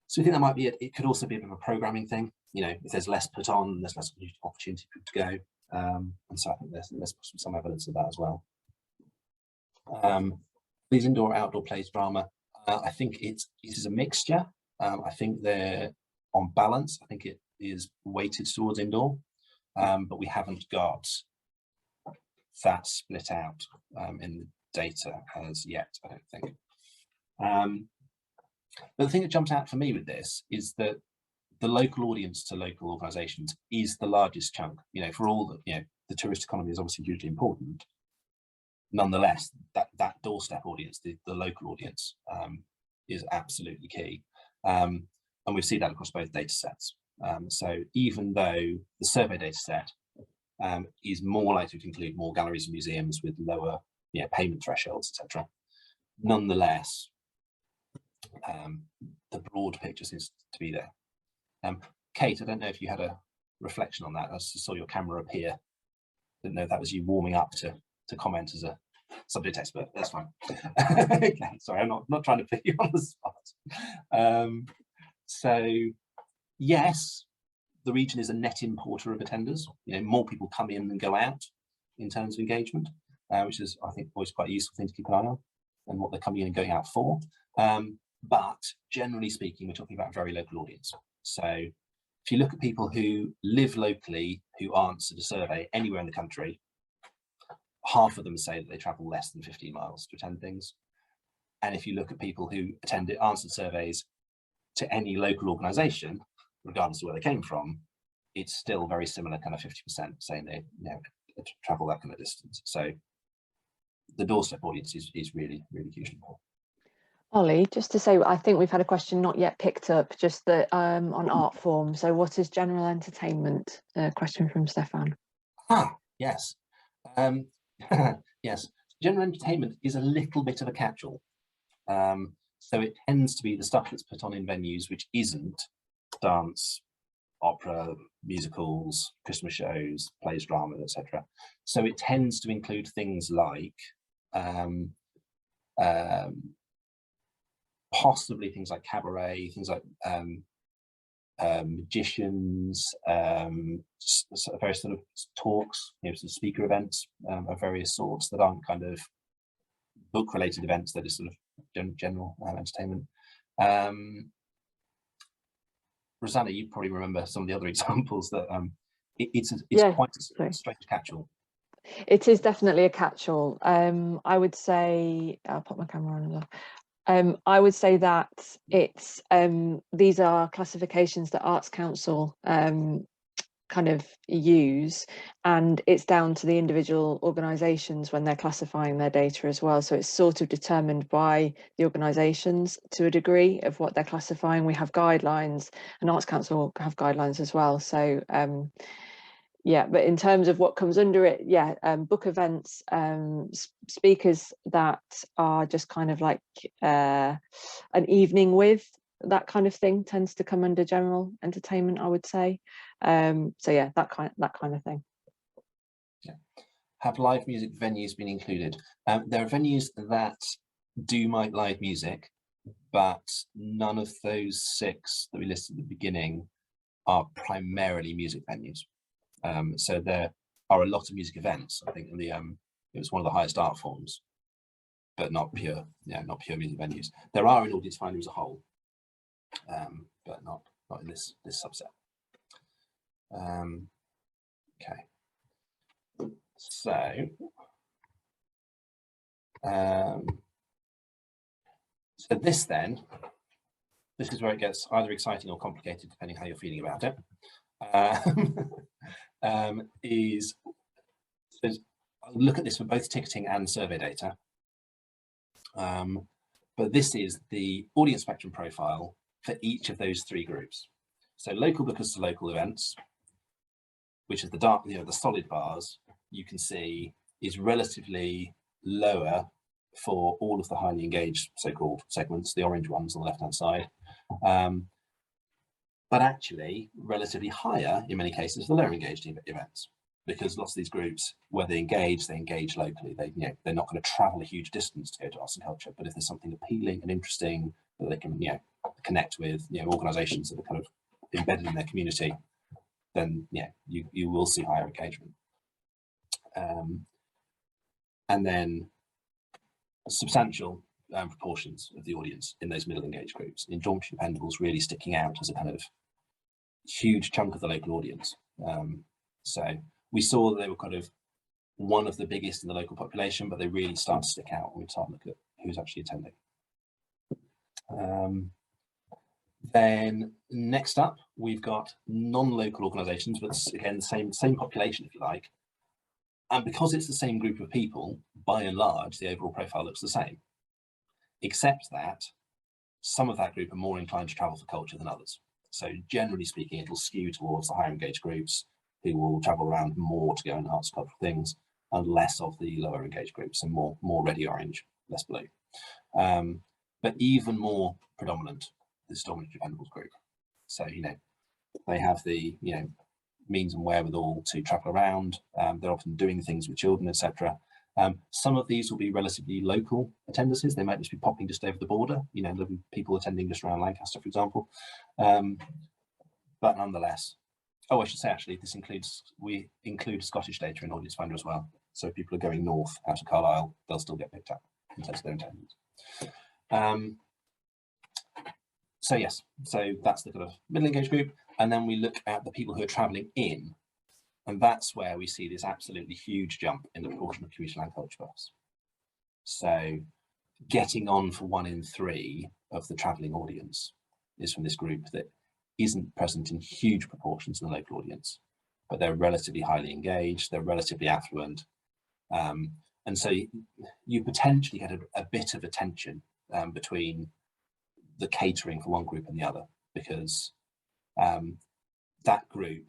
So we think that might be it. It could also be a bit of a programming thing. You know, if there's less put on, there's less opportunity for people to go. And so I think there's some evidence of that as well. These indoor outdoor plays drama, I think it is a mixture. I think they're on balance. I think it is weighted towards indoor, but we haven't got that split out in the data as yet, I don't think. But the thing that jumped out for me with this is that the local audience to local organisations is the largest chunk. You know, for all the, you know, the tourist economy is obviously hugely important. Nonetheless, that doorstep audience, the local audience, is absolutely key. And we've seen that across both data sets. So even though the survey data set is more likely to include more galleries and museums with lower payment thresholds, etc., nonetheless, the broad picture seems to be there. Kate, I don't know if you had a reflection on that. I saw your camera appear. Didn't know if that was you warming up to comment as a subject expert. That's fine. Okay, sorry, I'm not trying to put you on the spot. So yes, the region is a net importer of attenders. You know, more people come in than go out in terms of engagement, which is, I think, always quite a useful thing to keep an eye on, and what they're coming in and going out for. But generally speaking, we're talking about a very local audience. So if you look at people who live locally, who answered a survey anywhere in the country, half of them say that they travel less than 15 miles to attend things. And if you look at people who answered surveys to any local organisation, regardless of where they came from, it's still very similar, kind of 50% saying they travel that kind of distance. So the doorstep audience is really, really hugely important.
Ollie, just to say, I think we've had a question not yet picked up, just that on art form. So what is general entertainment? A question from Stefan.
Yes. Yes, general entertainment is a little bit of a catch-all. So it tends to be the stuff that's put on in venues which isn't dance, opera, musicals, Christmas shows, plays, dramas, etc. So it tends to include things like possibly things like cabaret, things like magicians, various sort of talks, sort of speaker events of various sorts that aren't kind of book-related events, that are sort of general entertainment. Rosanna, you probably remember some of the other examples that it's quite a strange catch-all.
It is definitely a catch-all. I would say, I'll put my camera on as well. I would say that it's these are classifications that Arts Council kind of use, and it's down to the individual organisations when they're classifying their data as well. So it's sort of determined by the organisations to a degree of what they're classifying. We have guidelines, and Arts Council have guidelines as well. So yeah, but in terms of what comes under it, yeah, book events, speakers that are just kind of like an evening with, that kind of thing tends to come under general entertainment, I would say. So yeah, that kind of thing.
Yeah. Have live music venues been included? There are venues that do live music, but none of those 6 that we listed at the beginning are primarily music venues. So there are a lot of music events. I think in the it was one of the highest art forms, but not pure, not pure music venues. There are in Audience Finder as a whole, but not in this subset. Okay. So so this is where it gets either exciting or complicated, depending how you're feeling about it. I'll look at this for both ticketing and survey data. But this is the audience spectrum profile for each of those 3 groups. So local bookers to local events, which is the dark, the solid bars, you can see is relatively lower for all of the highly engaged so-called segments, the orange ones on the left-hand side, but actually relatively higher in many cases for lower engaged events, because lots of these groups, where they engage locally. They're not going to travel a huge distance to go to arts and culture, but if there's something appealing and interesting that they can connect with organizations that are kind of embedded in their community, then you will see higher engagement. And then substantial proportions of the audience in those middle engaged groups. In Geometry Dependables really sticking out as a kind of huge chunk of the local audience. So we saw that they were kind of one of the biggest in the local population, but they really start to stick out when we start to look at who's actually attending. Then next up, we've got non-local organisations, but again, the same population, if you like. And because it's the same group of people, by and large, the overall profile looks the same, except that some of that group are more inclined to travel for culture than others. So generally speaking, it'll skew towards the higher engaged groups who will travel around more to go and arts cultural things, and less of the lower engaged groups, and more ready orange, less blue. But even more predominant, the Geometry Dependables group. So, they have the, means and wherewithal to travel around. They're often doing things with children, etc. Some of these will be relatively local attendances. They might just be popping just over the border. There'll be people attending just around Lancaster, for example. But nonetheless, I should say actually, we include Scottish data in Audience Finder as well. So if people are going north out of Carlisle, they'll still get picked up in terms of their attendance. So yes, so that's the kind of middle engaged group. And then we look at the people who are travelling in, and that's where we see this absolutely huge jump in the proportion of community land culture buffs. So getting on for 1 in 3 of the travelling audience is from this group that isn't present in huge proportions in the local audience, but they're relatively highly engaged, they're relatively affluent. And so you potentially get a bit of a tension between the catering for one group and the other, because that group,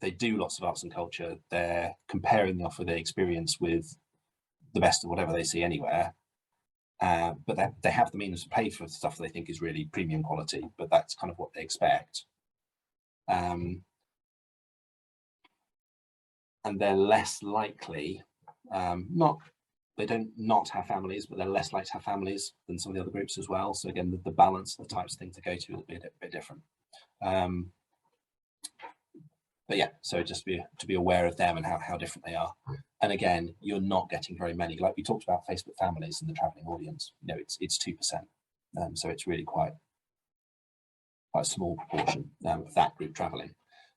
they do lots of arts and culture, they're comparing the offer they experience with the best of whatever they see anywhere, but they have the means to pay for stuff they think is really premium quality, but that's kind of what they expect. And they're less likely, they don't not have families, but they're less likely to have families than some of the other groups as well. So again, the balance of the types of things to go to is a bit different. But yeah, so just to be aware of them and how different they are. And again, you're not getting very many, like we talked about Facebook families and the traveling audience, it's 2%. So it's really quite a small proportion of that group traveling,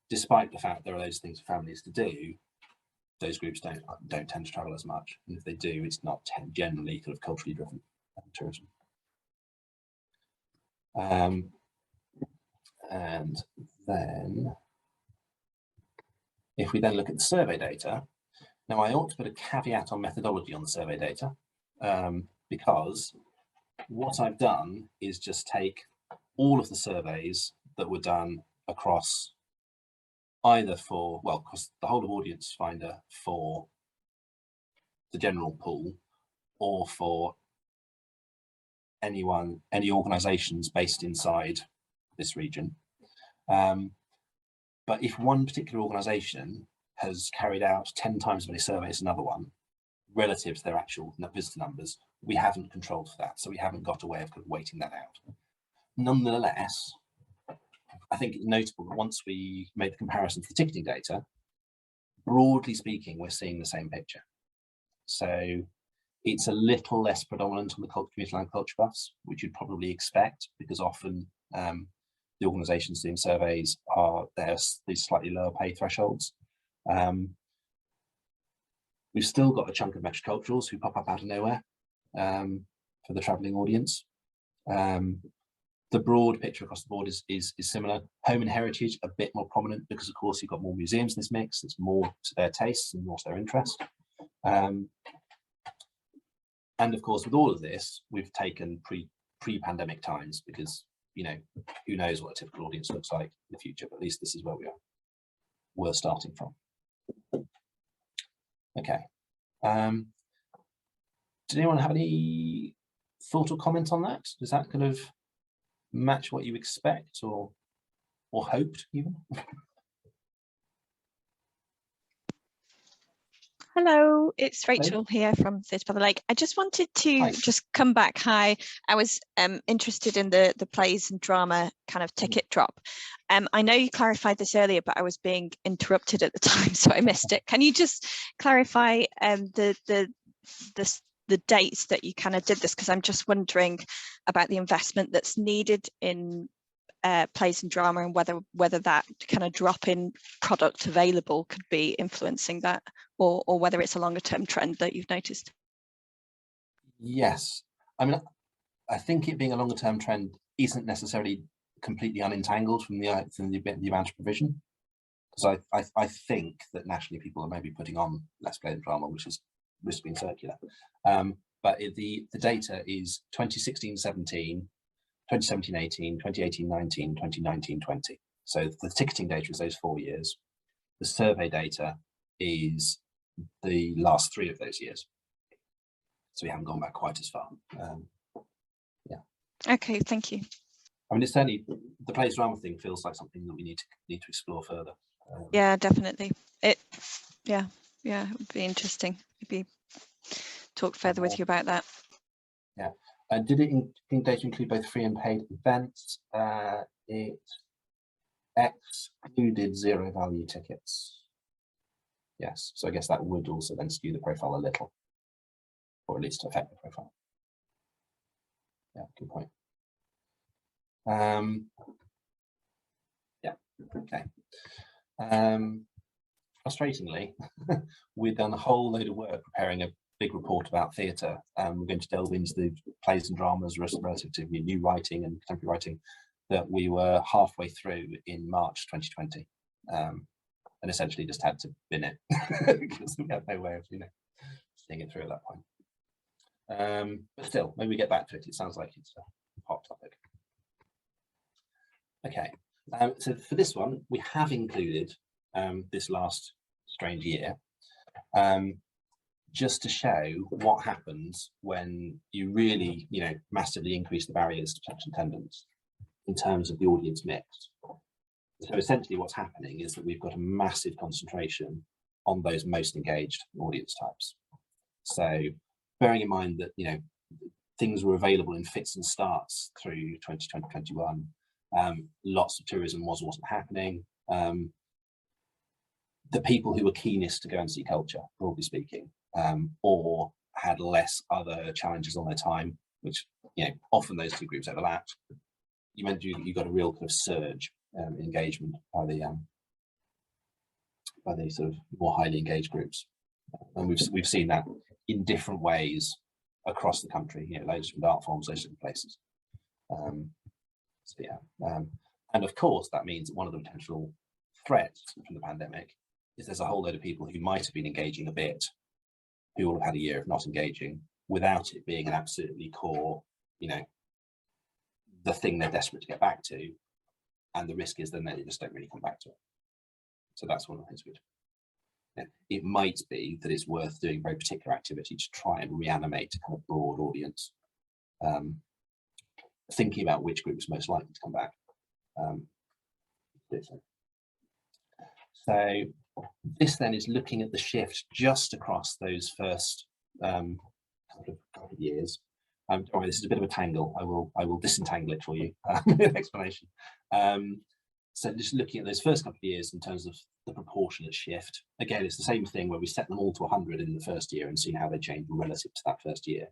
despite the fact there are those things for families to do. Those groups don't tend to travel as much, and if they do, it's not generally kind of culturally driven tourism. And then if we then look at the survey data, now I ought to put a caveat on methodology on the survey data, because what I've done is just take all of the surveys that were done across either for, well, across the whole of Audience Finder for the general pool, or for any organisations based inside this region. But if one particular organisation has carried out 10 times as many surveys as another one, relative to their actual visitor numbers, we haven't controlled for that. So we haven't got a way of weighting that out. Nonetheless, I think it's notable that once we made the comparison to the ticketing data, broadly speaking, we're seeing the same picture. So it's a little less predominant on the community land culture buffs, which you'd probably expect, because often the organisations doing surveys there's these slightly lower pay thresholds. We've still got a chunk of metroculturals who pop up out of nowhere for the travelling audience. The broad picture across the board is similar. Home and heritage a bit more prominent because, of course, you've got more museums in this mix. It's more to their tastes and more to their interest. And of course, with all of this, we've taken pre-pandemic times because, you know, who knows what a typical audience looks like in the future, but at least this is where we're starting from. Okay. Did anyone have any thought or comment on that? Does that kind of match what you expect or hoped even?
Hello, it's Rachel here from Theatre by the Lake. I just wanted to just come back. Hi, I was interested in the plays and drama kind of ticket drop. I know you clarified this earlier, but I was being interrupted at the time, so I missed it. Can you just clarify the dates that you kind of did this? Because I'm just wondering about the investment that's needed in plays and drama, and whether that kind of drop in product available could be influencing that, or whether it's a longer term trend that you've noticed.
Yes, I mean, I think it being a longer term trend isn't necessarily completely unentangled from the amount of provision, because I think that nationally people are maybe putting on less play and drama, which has been circular. But the data is 2016-17. 2017-18, 2018-19, 2019-20. So the ticketing data is those 4 years. The survey data is the last 3 of those years. So we haven't gone back quite as far. Yeah.
Okay, thank you.
I mean, it's certainly the plays drama thing feels like something that we need to explore further.
Yeah, definitely. Yeah, it would be interesting. Maybe talk further with you about that.
Yeah. Did it data include both free and paid events? It excluded zero value tickets. Yes, so I guess that would also then skew the profile a little, or at least affect the profile. Yeah, good point. Yeah, okay. Frustratingly, we've done a whole load of work preparing a big report about theatre. We're going to delve into the plays and dramas relative to new writing and contemporary writing that we were halfway through in March 2020, and essentially just had to bin it because we had no way of, seeing it through at that point. But still, maybe we get back to it. It sounds like it's a hot topic. Okay, so for this one, we have included this last strange year, just to show what happens when you really, massively increase the barriers to potential attendance in terms of the audience mix. So essentially what's happening is that we've got a massive concentration on those most engaged audience types. So bearing in mind that, things were available in fits and starts through 2020-21, lots of tourism wasn't happening. The people who were keenest to go and see culture, broadly speaking, or had less other challenges on their time, which, often those two groups overlapped. You got a real kind of surge in engagement by the sort of more highly engaged groups, and we've seen that in different ways across the country. Loads of different art forms, those different places. So yeah, and of course that means that one of the potential threats from the pandemic is there's a whole load of people who might have been engaging a bit, who will have had a year of not engaging without it being an absolutely core, the thing they're desperate to get back to, and the risk is then they just don't really come back to it. So that's one of the things we'd. Yeah. It might be that it's worth doing very particular activity to try and reanimate a kind of broad audience, thinking about which group is most likely to come back. So this then is looking at the shift just across those first couple of years. All right, this is a bit of a tangle. I will disentangle it for you in explanation. So just looking at those first couple of years in terms of the proportionate shift. Again, it's the same thing where we set them all to 100 in the first year and see how they change relative to that first year.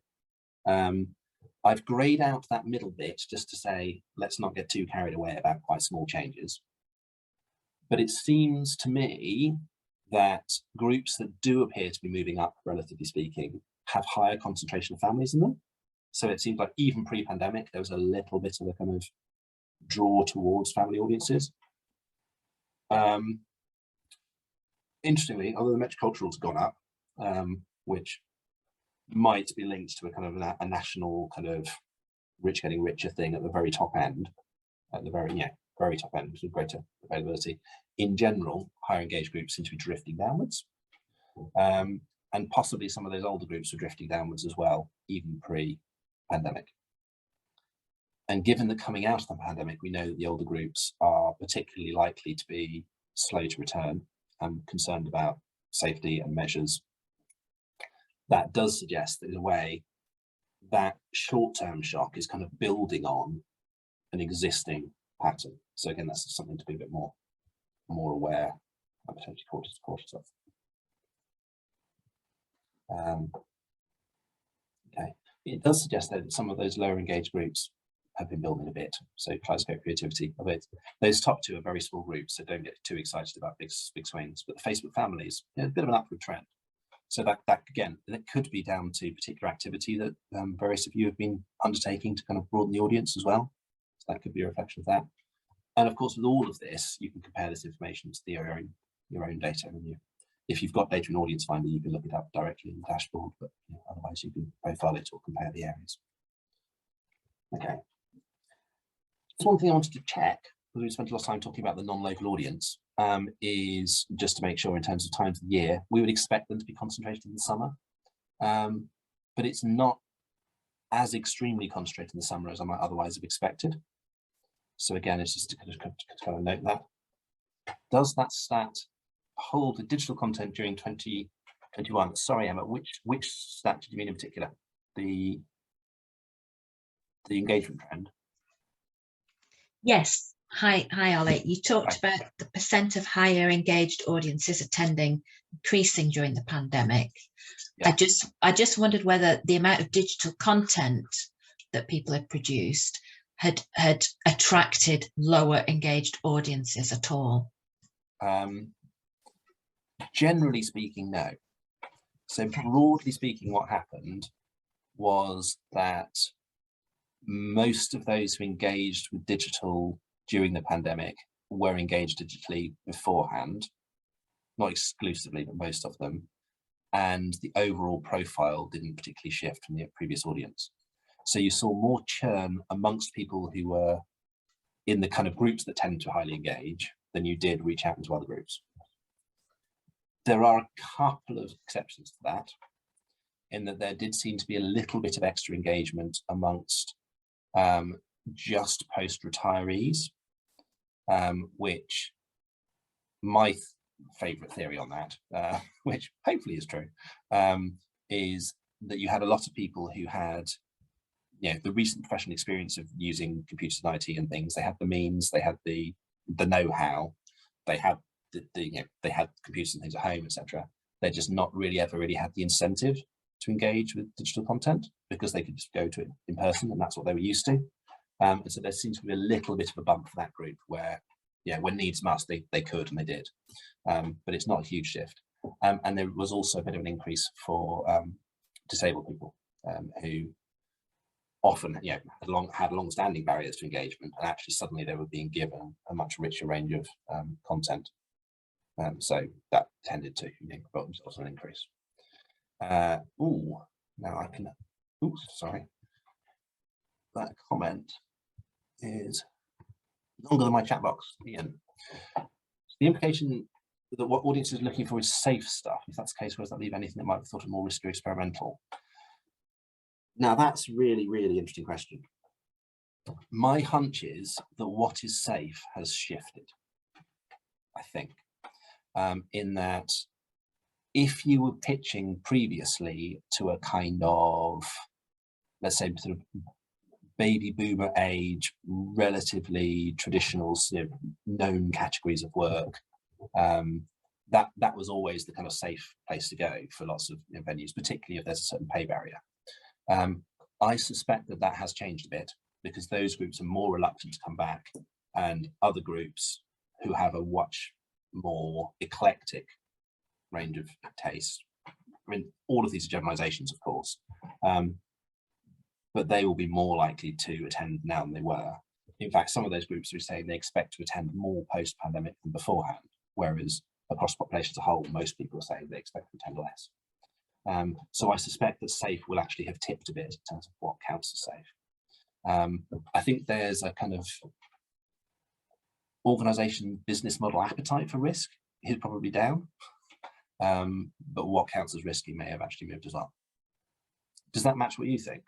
I've grayed out that middle bit just to say, let's not get too carried away about quite small changes. But it seems to me that groups that do appear to be moving up, relatively speaking, have higher concentration of families in them. So it seems like even pre-pandemic, there was a little bit of a kind of draw towards family audiences. Interestingly, although the metrocultural's gone up, which might be linked to a kind of a national kind of rich getting richer thing at the very top end, at the very top end with greater availability. In general, higher engaged groups seem to be drifting downwards. And possibly some of those older groups are drifting downwards as well, even pre-pandemic. And given that coming out of the pandemic, we know that the older groups are particularly likely to be slow to return and concerned about safety and measures. That does suggest that in a way, that short-term shock is kind of building on an existing pattern. So again, that's something to be a bit more aware and potentially cautious of. Okay, it does suggest that some of those lower engaged groups have been building a bit. So kaleidoscope creativity a bit. Those top two are very small groups, so don't get too excited about big swings. But the Facebook families, a bit of an upward trend. So that again, it could be down to particular activity that various of you have been undertaking to kind of broaden the audience as well. So that could be a reflection of that. And of course, with all of this, you can compare this information to your own data. And if you've got data in Audience Finder, you can look it up directly in the dashboard, but otherwise you can profile it or compare the areas. Okay. So one thing I wanted to check, because we spent a lot of time talking about the non-local audience, is just to make sure in terms of times of the year, we would expect them to be concentrated in the summer, but it's not as extremely concentrated in the summer as I might otherwise have expected. So again, it's just to kind of note that. Does that stat hold the digital content during 2021? Sorry, Emma, which stat did you mean in particular? The engagement trend?
Yes. Hi, Ollie. You talked about the percent of higher engaged audiences attending increasing during the pandemic. Yeah. I just wondered whether the amount of digital content that people had produced had attracted lower engaged audiences at all.
Generally speaking, no. So broadly speaking, what happened was that most of those who engaged with digital during the pandemic were engaged digitally beforehand, not exclusively, but most of them. And the overall profile didn't particularly shift from the previous audience. So you saw more churn amongst people who were in the kind of groups that tend to highly engage than you did reach out into other groups. There are a couple of exceptions to that, in that there did seem to be a little bit of extra engagement amongst just post-retirees, which my favourite theory on that, which hopefully is true, is that you had a lot of people who had the recent professional experience of using computers and IT and things. They had the means, they had the know-how, they had they had computers and things at home, etc. They're just not really ever had the incentive to engage with digital content because they could just go to it in person and that's what they were used to. And so there seems to be a little bit of a bump for that group where, when needs must, they could and they did. But it's not a huge shift. And there was also a bit of an increase for disabled people who often had long-standing barriers to engagement, and actually suddenly they were being given a much richer range of content. So that tended to also an increase. Now I can, sorry. That comment is longer than my chat box, Ian. The implication that what audiences are looking for is safe stuff. If that's the case, where does that leave anything that might be thought of more risky or experimental? Now that's really, really interesting question. My hunch is that what is safe has shifted, I think, in that if you were pitching previously to a kind of, let's say, sort of baby boomer age, relatively traditional, known categories of work, that was always the kind of safe place to go for lots of venues, particularly if there's a certain pay barrier. I suspect that has changed a bit, because those groups are more reluctant to come back, and other groups who have a much more eclectic range of taste. I mean, all of these are generalizations, of course, but they will be more likely to attend now than they were. In fact, some of those groups are saying they expect to attend more post-pandemic than beforehand, whereas across the population as a whole, most people are saying they expect to attend less. So I suspect that safe will actually have tipped a bit in terms of what counts as safe. I think there's a kind of organisation business model appetite for risk is probably down, but what counts as risky may have actually moved as well. Does that match what you think?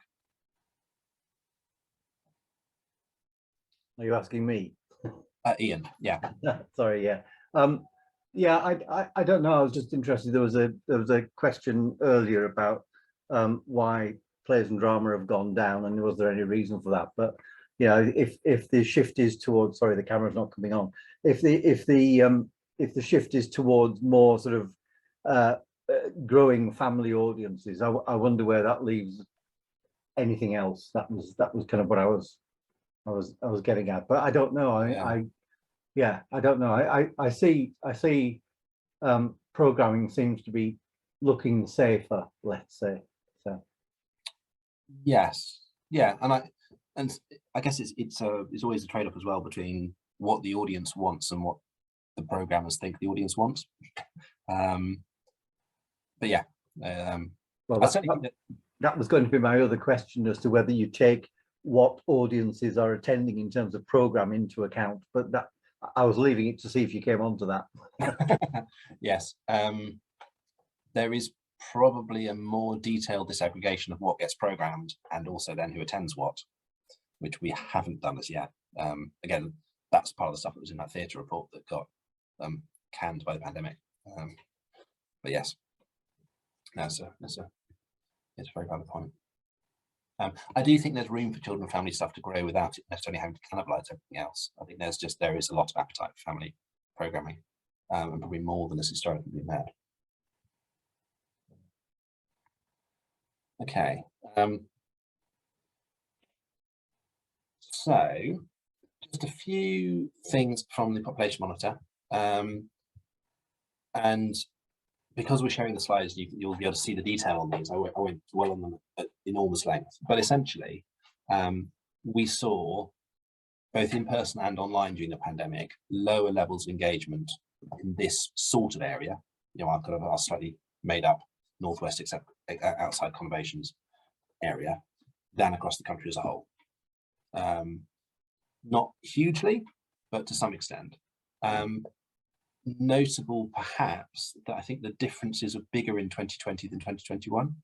Are you asking me?
Ian, yeah.
Sorry, yeah. Yeah, I don't know. I was just interested. There was a question earlier about why plays and drama have gone down, and was there any reason for that? But yeah, if the shift is towards, sorry, the camera's not coming on. If the shift is towards more sort of growing family audiences, I wonder where that leaves anything else. That was kind of what I was getting at, but I don't know. I don't know. I see programming seems to be looking safer, let's say. So
yes, yeah, and I guess it's always a trade-off as well between what the audience wants and what the programmers think the audience wants. But yeah,
well, that was going to be my other question as to whether you take what audiences are attending in terms of program into account, but that I was leaving it to see if you came on to that.
Yes, there is probably a more detailed disaggregation of what gets programmed and also then who attends what, which we haven't done as yet. Again, that's part of the stuff that was in that theatre report that got canned by the pandemic. But yes, it's a very valid point. I do think there's room for children and family stuff to grow without it necessarily having to cannibalize everything else. I think there is a lot of appetite for family programming, and probably more than has historically been had. Okay, so just a few things from the population monitor, and because we're sharing the slides, you'll be able to see the detail on these. I won't dwell on them at enormous length, but essentially, we saw both in person and online during the pandemic lower levels of engagement in this sort of area. Our slightly made up northwest, except outside conurbations area, than across the country as a whole. Not hugely, but to some extent. Notable perhaps that I think the differences are bigger in 2020 than 2021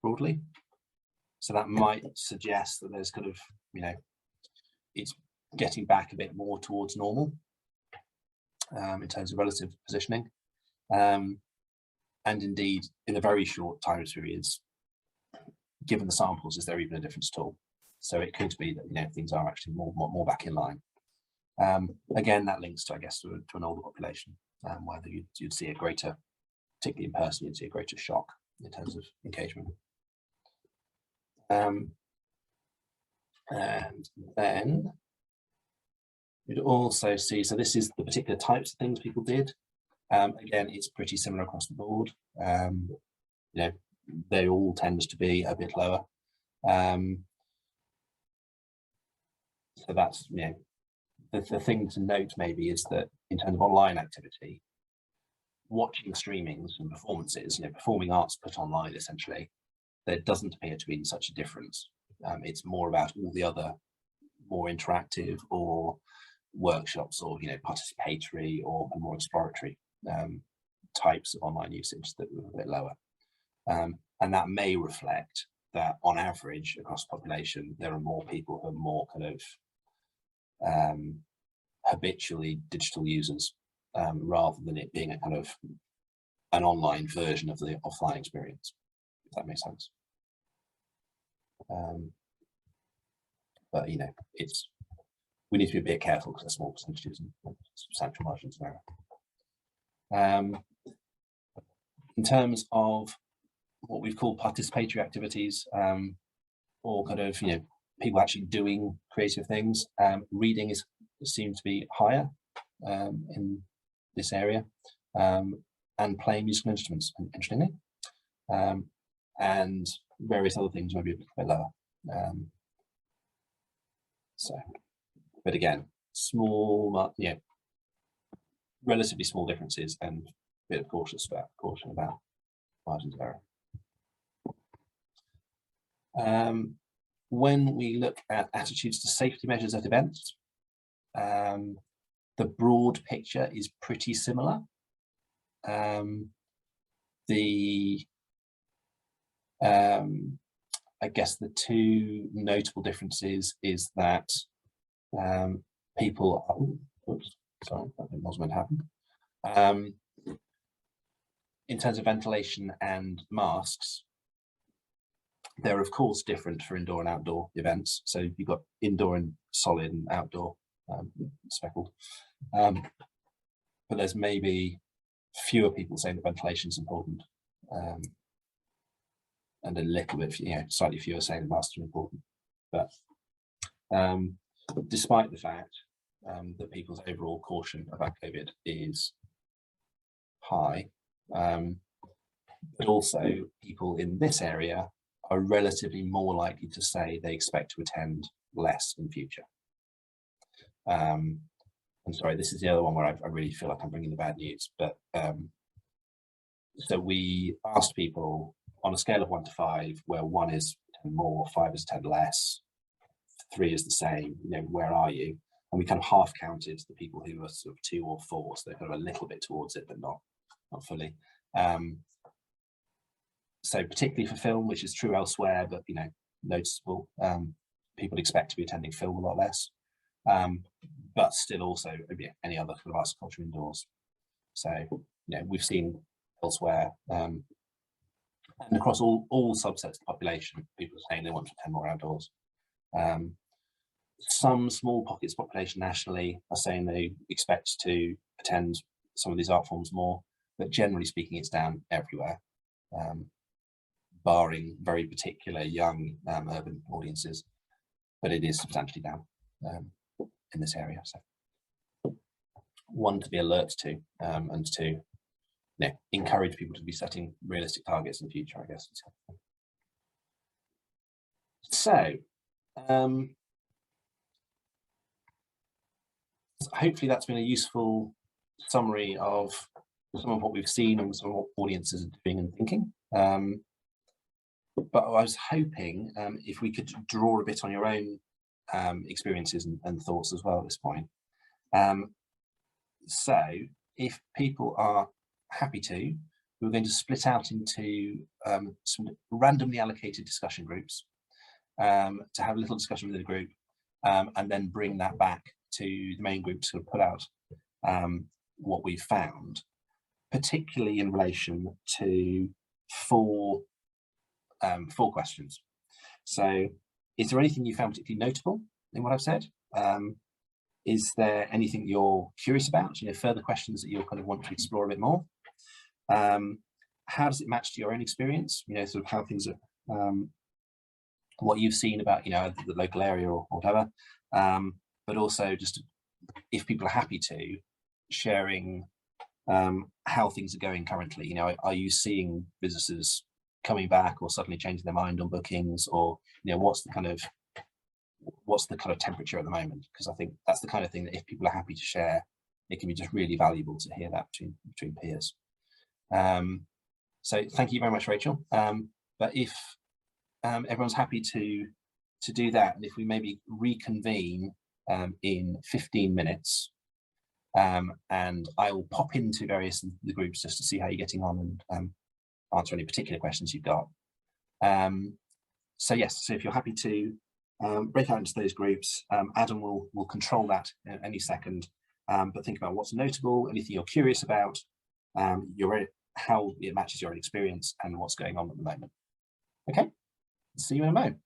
broadly, so that might suggest that there's kind of, it's getting back a bit more towards normal in terms of relative positioning, and indeed in a very short time periods, given the samples, is there even a difference at all? So it could be that things are actually more back in line. Again, that links to, I guess, to an older population, where you'd see a greater, particularly in person, you'd see a greater shock in terms of engagement. And then you'd also see, so this is the particular types of things people did. Again, it's pretty similar across the board. They all tend to be a bit lower. So that's, the thing to note maybe is that in terms of online activity, watching streamings and performances, performing arts put online, essentially, there doesn't appear to be such a difference. It's more about all the other more interactive or workshops or participatory or more exploratory types of online usage that were a bit lower. And that may reflect that on average across the population, there are more people who are more kind of habitually digital users, rather than it being a kind of an online version of the offline experience, if that makes sense. But you know, we need to be a bit careful because they're small percentages and substantial margins of error. In terms of what we've called participatory activities, or kind of, you know, people actually doing creative things, reading seems to be higher in this area, and playing musical instruments, interestingly, and various other things maybe a bit lower. So, but again, small, you know, relatively small differences, and a bit of caution about margins of error. When we look at attitudes to safety measures at events, the broad picture is pretty similar. I guess the two notable differences is that people are, oops, sorry, that wasn't meant to happen. In terms of ventilation and masks, they're of course different for indoor and outdoor events. So you've got indoor and solid and outdoor speckled. But there's maybe fewer people saying that ventilation is important, and a little bit, you know, slightly fewer saying that masks are important. But despite the fact that people's overall caution about COVID is high, but also people in this area are relatively more likely to say they expect to attend less in future. I'm sorry, this is the other one where I really feel like I'm bringing the bad news, but so we asked people on a scale of 1 to 5, where 1 is 10 more, 5 is 10 less, 3 is the same, you know, where are you? And we kind of half counted the people who were sort of 2 or 4, so they're kind of a little bit towards it, but not fully. So particularly for film, which is true elsewhere, but you know, noticeable, people expect to be attending film a lot less, but still also any other kind of arts and culture indoors. So you know, we've seen elsewhere, and across all subsets of the population, people are saying they want to attend more outdoors. Some small pockets of population nationally are saying they expect to attend some of these art forms more, but generally speaking, it's down everywhere, barring very particular young urban audiences, but it is substantially down in this area. So, 1 to be alert to, and to, you know, encourage people to be setting realistic targets in the future, I guess. So, hopefully that's been a useful summary of some of what we've seen and some of what audiences are doing and thinking. But I was hoping if we could draw a bit on your own experiences and thoughts as well at this point. So if people are happy to, we're going to split out into some randomly allocated discussion groups to have a little discussion within the group, and then bring that back to the main group to sort of put out what we've found, particularly in relation to four questions. So is there anything you found particularly notable in what I've said? Is there anything you're curious about, you know, further questions that you'll kind of want to explore a bit more? How does it match to your own experience, you know, sort of how things are, what you've seen about, you know, the local area or whatever, but also just if people are happy to, sharing how things are going currently. You know, are you seeing businesses coming back or suddenly changing their mind on bookings, or, you know, what's the kind of temperature at the moment? Because I think that's the kind of thing that if people are happy to share, it can be just really valuable to hear that between peers. So thank you very much, Rachel. But if everyone's happy to do that, and if we maybe reconvene in 15 minutes, and I will pop into various of the groups just to see how you're getting on and answer any particular questions you've got. So yes, so if you're happy to break out into those groups, Adam will control that in any second, but think about what's notable, anything you're curious about, how it matches your experience and what's going on at the moment. Okay, see you in a moment.